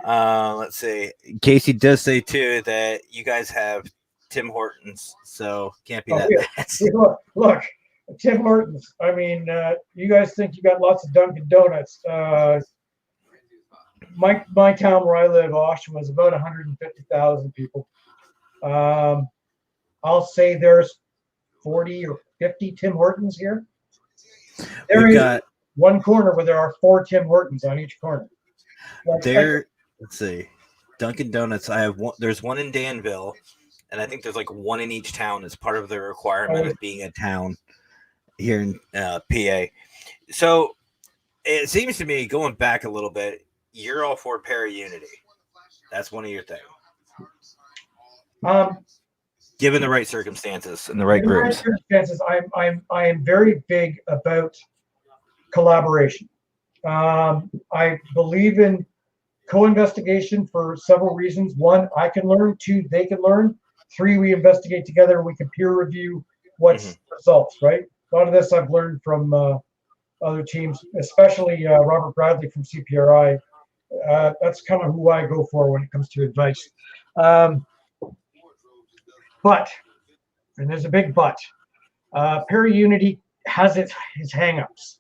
Let's see. Casey does say too that you guys have Tim Hortons, so can't be that bad.
Look, Tim Hortons. I mean, you guys think you got lots of Dunkin' Donuts. My town where I live, Oshawa, is about 150,000 people. I'll say there's 40 or 50 Tim Hortons here. There is one corner where there are 4 Tim Hortons on each corner.
Let's see. Dunkin' Donuts. I have one. There's one in Danville, and I think there's like one in each town as part of the requirement of being a town here in PA. So it seems to me, going back a little bit, you're all for para-unity. That's one of your things. Given the right circumstances and the right groups.
I am very big about collaboration. I believe in co-investigation for several reasons. 1, I can learn. 2, they can learn. 3, we investigate together. We can peer review what's results, right? A lot of this I've learned from other teams, especially Robert Bradley from CPRI. That's kind of who I go for when it comes to advice. But, and there's a big but, para-unity has its hang-ups.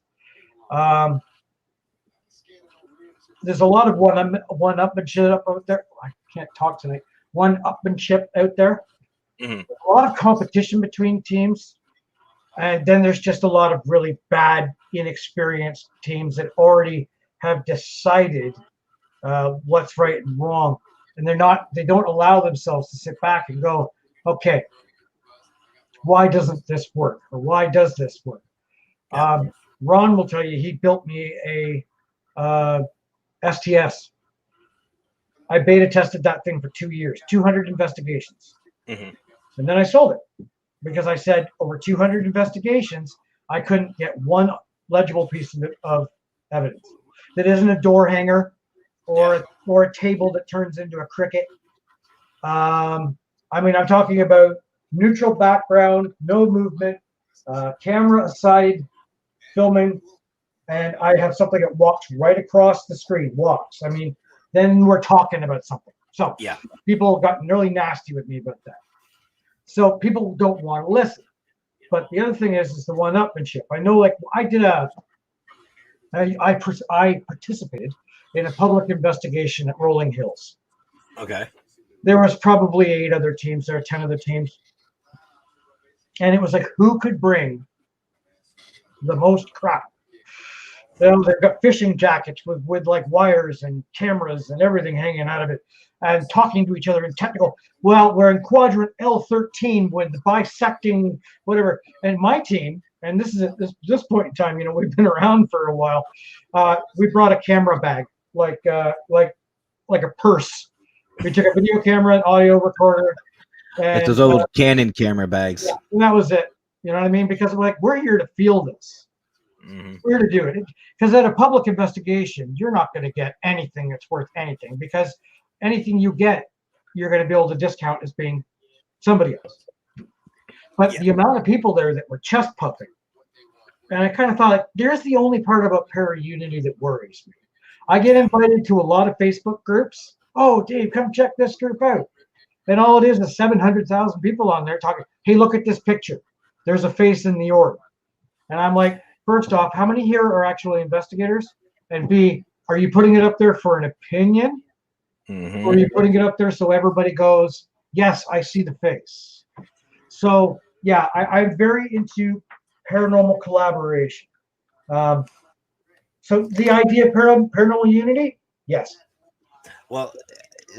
There's a lot of one-upmanship out there. I can't talk tonight. One-upmanship out there. A lot of competition between teams. And then there's just a lot of really bad, inexperienced teams that already have decided what's right and wrong. And they don't allow themselves to sit back and go, okay, why doesn't this work? Or why does this work? Ron will tell you, he built me a STS. I beta tested that thing for 2 years, 200 investigations. And then I sold it because I said over 200 investigations, I couldn't get one legible piece of evidence that isn't a door hanger or a table that turns into a cricket. I mean, I'm talking about neutral background, no movement, camera aside, filming, and I have something that walks right across the screen, walks. I mean, then we're talking about something. So people got really nasty with me about that. So people don't want to listen. But the other thing is the one-upmanship. I know, like, I participated in a public investigation at Rolling Hills. Okay. There was probably 8 other teams there, 10 other teams. And it was like, who could bring the most crap? You know, they've got fishing jackets with like wires and cameras and everything hanging out of it and talking to each other in technical. Well, we're in quadrant L13 with the bisecting whatever. And my team, and this is at this point in time, you know, we've been around for a while. We brought a camera bag, like a purse. We took a video camera, an audio recorder. And,
like those old Canon camera bags.
Yeah, and that was it. You know what I mean? Because we're here to feel this. We're here to do it. Because at a public investigation, you're not going to get anything that's worth anything. Because anything you get, you're going to be able to discount as being somebody else. But the amount of people there that were chest puffing, and I kind of thought, there's the only part about para-unity that worries me. I get invited to a lot of Facebook groups. Oh, Dave, come check this group out. And all it is 700,000 people on there talking, hey, look at this picture. There's a face in the orb. And I'm like, first off, how many here are actually investigators? And B, are you putting it up there for an opinion? Or are you putting it up there so everybody goes, yes, I see the face? So, yeah, I'm very into paranormal collaboration. So the idea of paranormal unity, yes.
Well,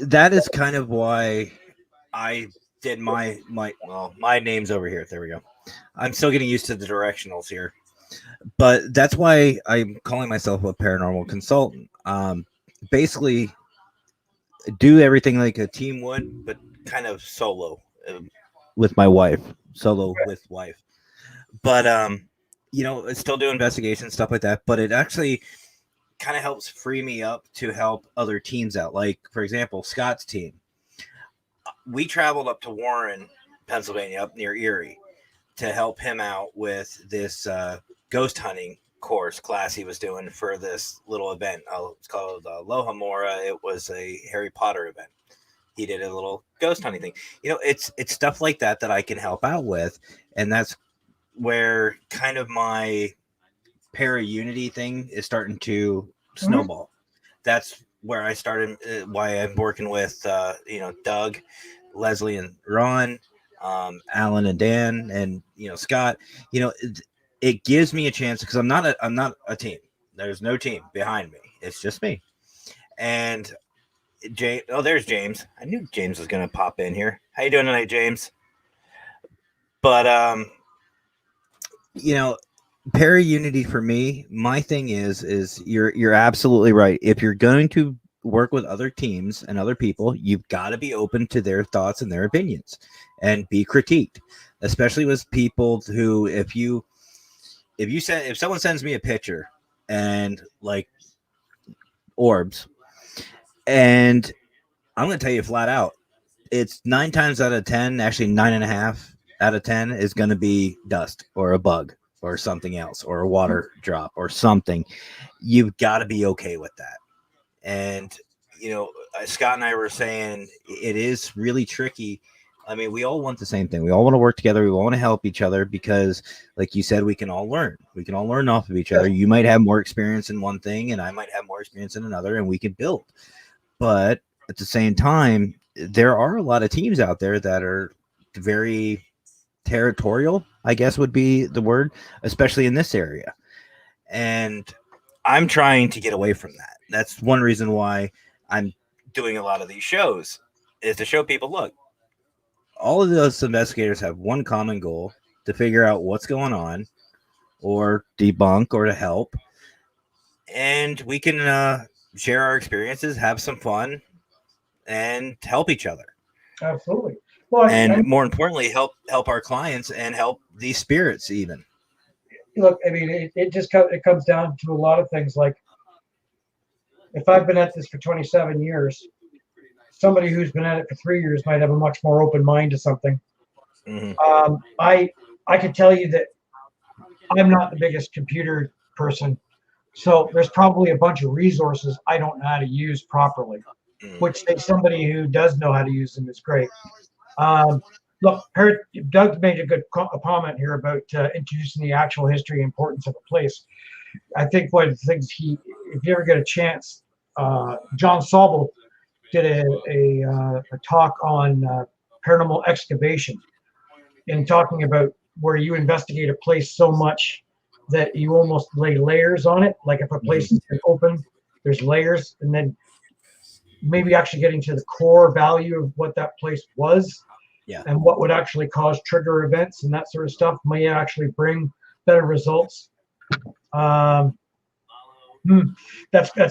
that is kind of why I did my name's over here. There we go. I'm still getting used to the directionals here, but that's why I'm calling myself a paranormal consultant. Basically, do everything like a team would, but kind of solo with my wife, solo with wife. But still do investigation stuff like that. But it actually kind of helps free me up to help other teams out. Like for example, Scott's team. We traveled up to Warren, Pennsylvania, up near Erie, to help him out with this ghost hunting course class he was doing for this little event. It's called Lohamora. It was a Harry Potter event. He did a little ghost hunting thing. It's stuff like that I can help out with, and that's where kind of my para-unity thing is starting to snowball. That's where I started. Why I'm working with Doug, Leslie, and Ron, Alan and Dan, and Scott. It gives me a chance because I'm not a team. There's no team behind me. It's just me. And James. Oh, there's James. I knew James was going to pop in here. How you doing tonight, James? But para unity for me, my thing is you're absolutely right. If you're going to work with other teams and other people, you've got to be open to their thoughts and their opinions and be critiqued, especially with people who, if someone sends me a picture and like orbs, and I'm going to tell you flat out, it's 9 times out of 10, actually 9.5 out of 10 is going to be dust or a bug or something else or a water drop or something. You've got to be okay with that. And, Scott and I were saying it is really tricky. I mean, we all want the same thing. We all want to work together. We all want to help each other because, like you said, we can all learn. We can all learn off of each other. You might have more experience in one thing and I might have more experience in another, and we can build. But at the same time, there are a lot of teams out there that are very territorial, I guess would be the word, especially in this area. And I'm trying to get away from that. That's one reason why I'm doing a lot of these shows, is to show people, look, all of those investigators have one common goal: to figure out what's going on or debunk or to help. And we can share our experiences, have some fun, and help each other.
Absolutely. Well,
and more importantly, help our clients and help these spirits even.
Look, I mean, it comes down to a lot of things. Like, if I've been at this for 27 years, somebody who's been at it for 3 years might have a much more open mind to something.
Mm-hmm.
I can tell you that I'm not the biggest computer person, so there's probably a bunch of resources I don't know how to use properly, which somebody who does know how to use them is great. Look, Doug made a good comment here about introducing the actual history and importance of a place. I think one of the things if you ever get a chance, John Sobel did a talk on paranormal excavation, and talking about where you investigate a place so much that you almost lay layers on it. Like if a place is open, there's layers, and then maybe actually getting to the core value of what that place was.
Yeah.
And what would actually cause trigger events and that sort of stuff may actually bring better results. That's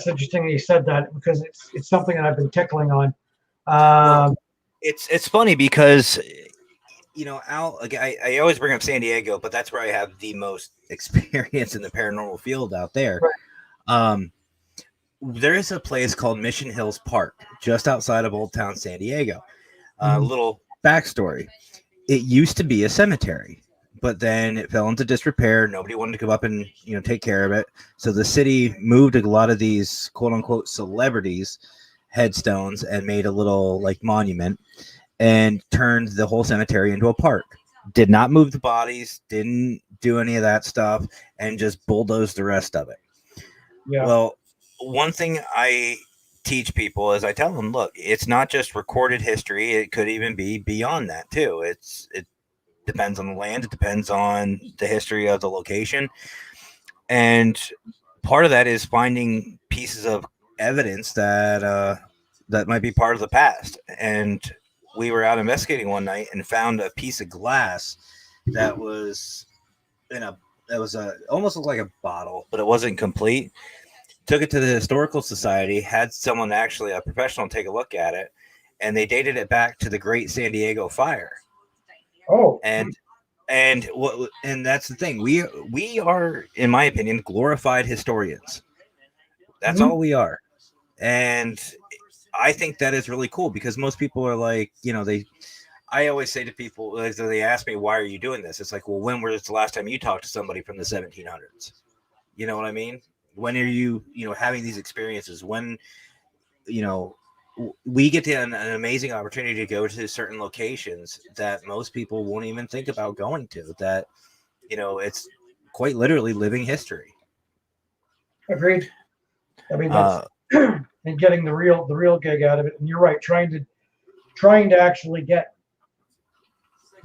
interesting that you said that, because it's something that I've been tickling on.
It's funny because Al, like I always bring up San Diego, but that's where I have the most experience in the paranormal field out there.
Right.
There is a place called Mission Hills Park just outside of Old Town San Diego. Little backstory: it used to be a cemetery, but then it fell into disrepair. Nobody wanted to come up and take care of it, so the city moved a lot of these quote unquote celebrities headstones and made a little like monument and turned the whole cemetery into a park. Did not move the bodies, didn't do any of that stuff, and just bulldozed the rest of it.
Yeah.
Well, one thing I teach people is I tell them, look, it's not just recorded history. It could even be beyond that too. It depends on the land. It depends on the history of the location. And part of that is finding pieces of evidence that might be part of the past. And we were out investigating one night and found a piece of glass that was almost looked like a bottle, but it wasn't complete. Took it to the Historical Society, had someone actually, a professional, take a look at it, and they dated it back to the Great San Diego Fire.
Oh,
and that's the thing. We are, in my opinion, glorified historians. That's all we are. And I think that is really cool because most people are like, I always say to people, as they ask me, why are you doing this? It's like, well, when was the last time you talked to somebody from the 1700s? You know what I mean? When are you, having these experiences? When, we get an amazing opportunity to go to certain locations that most people won't even think about going to, that, it's quite literally living history.
agreed. I mean, that's and getting the real gig out of it. And you're right, trying to actually get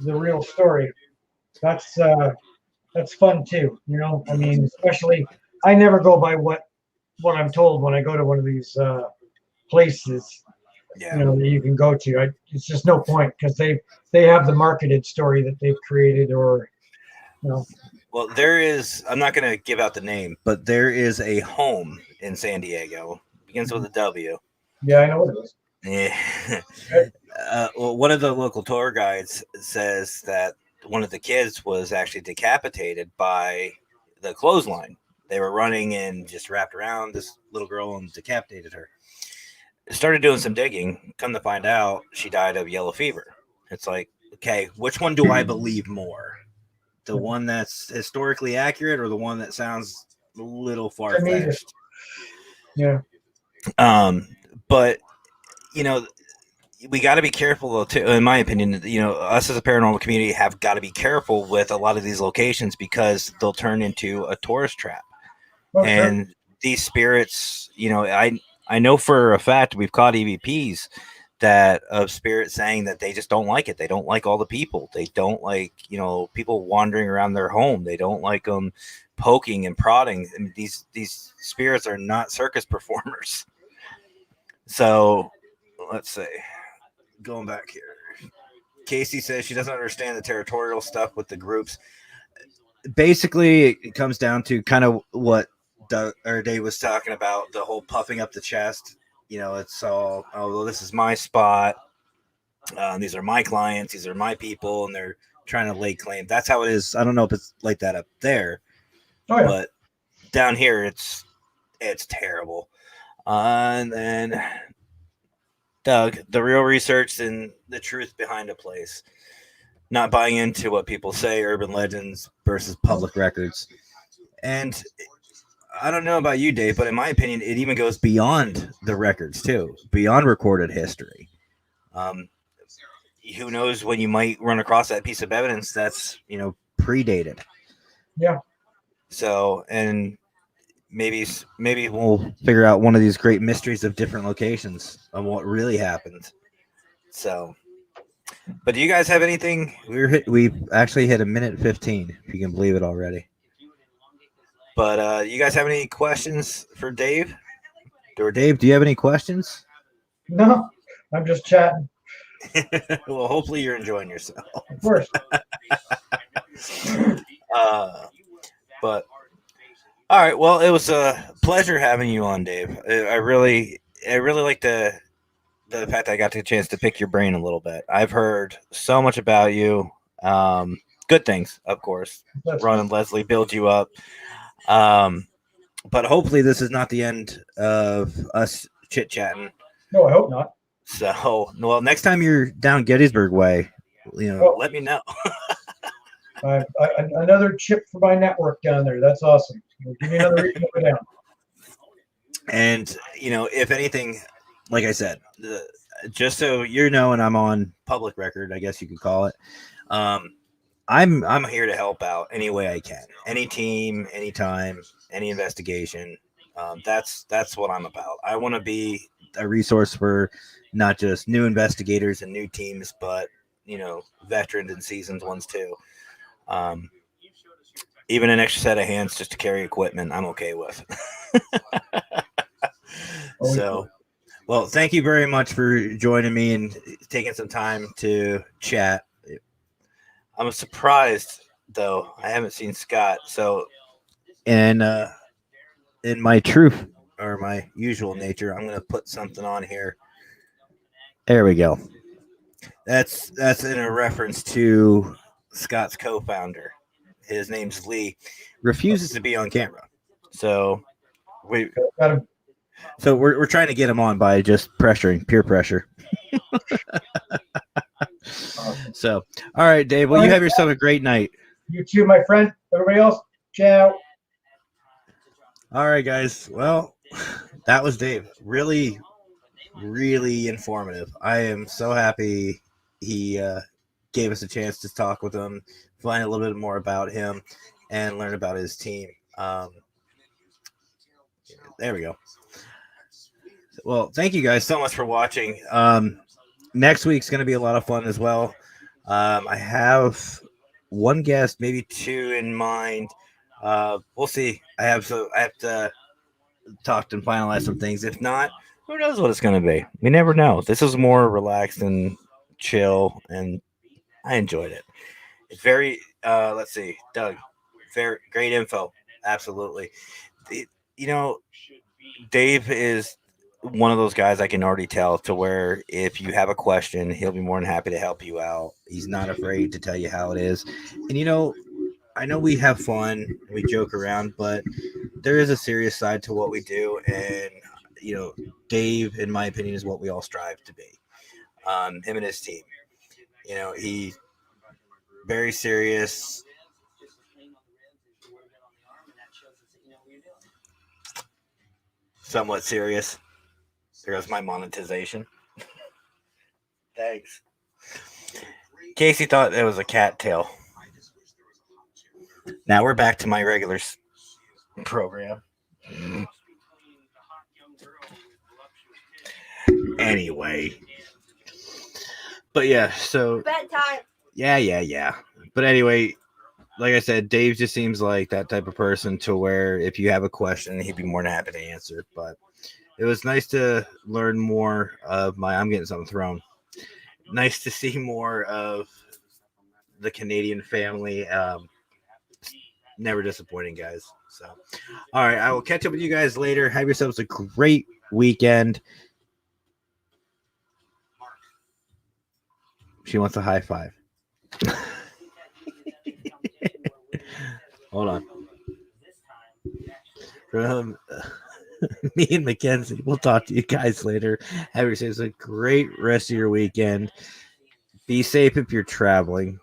the real story. That's fun too. I mean, especially I never go by what I'm told when I go to one of these places.
Yeah.
That you can go to. It's just no point because they have the marketed story that they've created, or
Well, there is. I'm not going to give out the name, but there is a home in San Diego. Begins with a W.
Yeah, I know what it is.
Yeah. Well, one of the local tour guides says that one of the kids was actually decapitated by the clothesline. They were running and just wrapped around this little girl and decapitated her. Started doing some digging. Come to find out, she died of yellow fever. It's like, okay, which one do I believe more? The one that's historically accurate, or the one that sounds a little far-fetched?
Yeah.
But we got to be careful, though, too. In my opinion, us as a paranormal community have got to be careful with a lot of these locations because they'll turn into a tourist trap. And sure. These spirits, I know for a fact we've caught EVPs of spirits saying that they just don't like it. They don't like all the people. They don't like, people wandering around their home. They don't like them poking and prodding. I mean, these spirits are not circus performers. So let's see. Going back here. Casey says she doesn't understand the territorial stuff with the groups. Basically, it comes down to kind of what Dave was talking about, the whole puffing up the chest. It's all, well, this is my spot. These are my clients. These are my people, and they're trying to lay claim. That's how it is. I don't know if it's like that up there, but down here, it's terrible. And then Doug, the real research and the truth behind a place. Not buying into what people say, urban legends versus public records. And I don't know about you, Dave, but in my opinion, it even goes beyond the records too, beyond recorded history. Who knows when you might run across that piece of evidence that's, predated.
Yeah. So,
and maybe we'll figure out one of these great mysteries of different locations on what really happened. So, but do you guys have anything? We've actually hit 1:15, if you can believe it already. But you guys have any questions for Dave? Or Dave, do you have any questions?
No, I'm just chatting.
Well, hopefully you're enjoying yourself.
Of course.
But all right, well, it was a pleasure having you on, Dave. I really like the fact I got the chance to pick your brain a little bit. I've heard so much about you. Good things, of course. Ron and Leslie build you up. But hopefully this is not the end of us chit-chatting.
No, I hope not.
So, well, next time you're down Gettysburg way, let me know.
Another chip for my network down there. That's awesome. Give me another reason to go down.
And, if anything, like I said, just so and I'm on public record, I guess you could call it. I'm here to help out any way I can. Any team, anytime, any investigation. That's what I'm about. I want to be a resource for not just new investigators and new teams, but veterans and seasoned ones too. Even an extra set of hands just to carry equipment, I'm okay with. So, Well, thank you very much for joining me and taking some time to chat. I'm surprised though. I haven't seen Scott, so and in my truth or my usual nature, I'm gonna put something on here. There we go. That's in a reference to Scott's co-founder. His name's Lee. Refuses to be on camera, so we
Got him.
so we're trying to get him on by just pressuring, peer pressure. So, all right, Dave. Well, you have yourself a great night.
You too, my friend. Everybody else, ciao.
All right, guys. Well, that was Dave. Really, really informative. I am so happy he gave us a chance to talk with him, find a little bit more about him, and learn about his team. There we go. Well, thank you guys so much for watching. Next week's going to be a lot of fun as well. I have one guest, maybe two in mind. We'll see. I have to talk and finalize some things. If not, who knows what it's going to be? We never know. This is more relaxed and chill, and I enjoyed it. It's very. Let's see, Doug. Very great info. Absolutely. Dave is one of those guys I can already tell to where if you have a question, he'll be more than happy to help you out. He's not afraid to tell you how it is. And I know we have fun, we joke around, but there is a serious side to what we do. And, Dave, in my opinion, is what we all strive to be. Him and his team. He very serious. Somewhat serious. There goes my monetization. Thanks. Casey thought it was a cattail. Now we're back to my regular program. Anyway. But yeah, so.
Bedtime.
Yeah. But anyway, like I said, Dave just seems like that type of person to where if you have a question, he'd be more than happy to answer. But it was nice to learn more of I'm getting something thrown. Nice to see more of the Canadian family. Never disappointing, guys. So, all right, I will catch up with you guys later. Have yourselves a great weekend. She wants a high five. Hold on. From me and Mackenzie, we'll talk to you guys later. Have yourselves a great rest of your weekend. Be safe if you're traveling.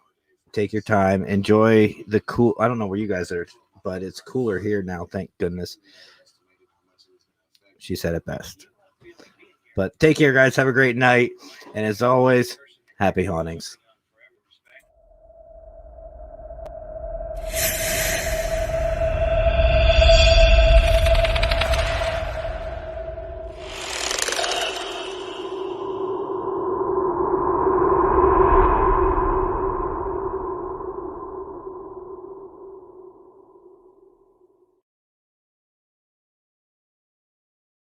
Take your time. Enjoy the cool. I don't know where you guys are, but it's cooler here now. Thank goodness. She said it best. But take care, guys. Have a great night. And as always, happy hauntings.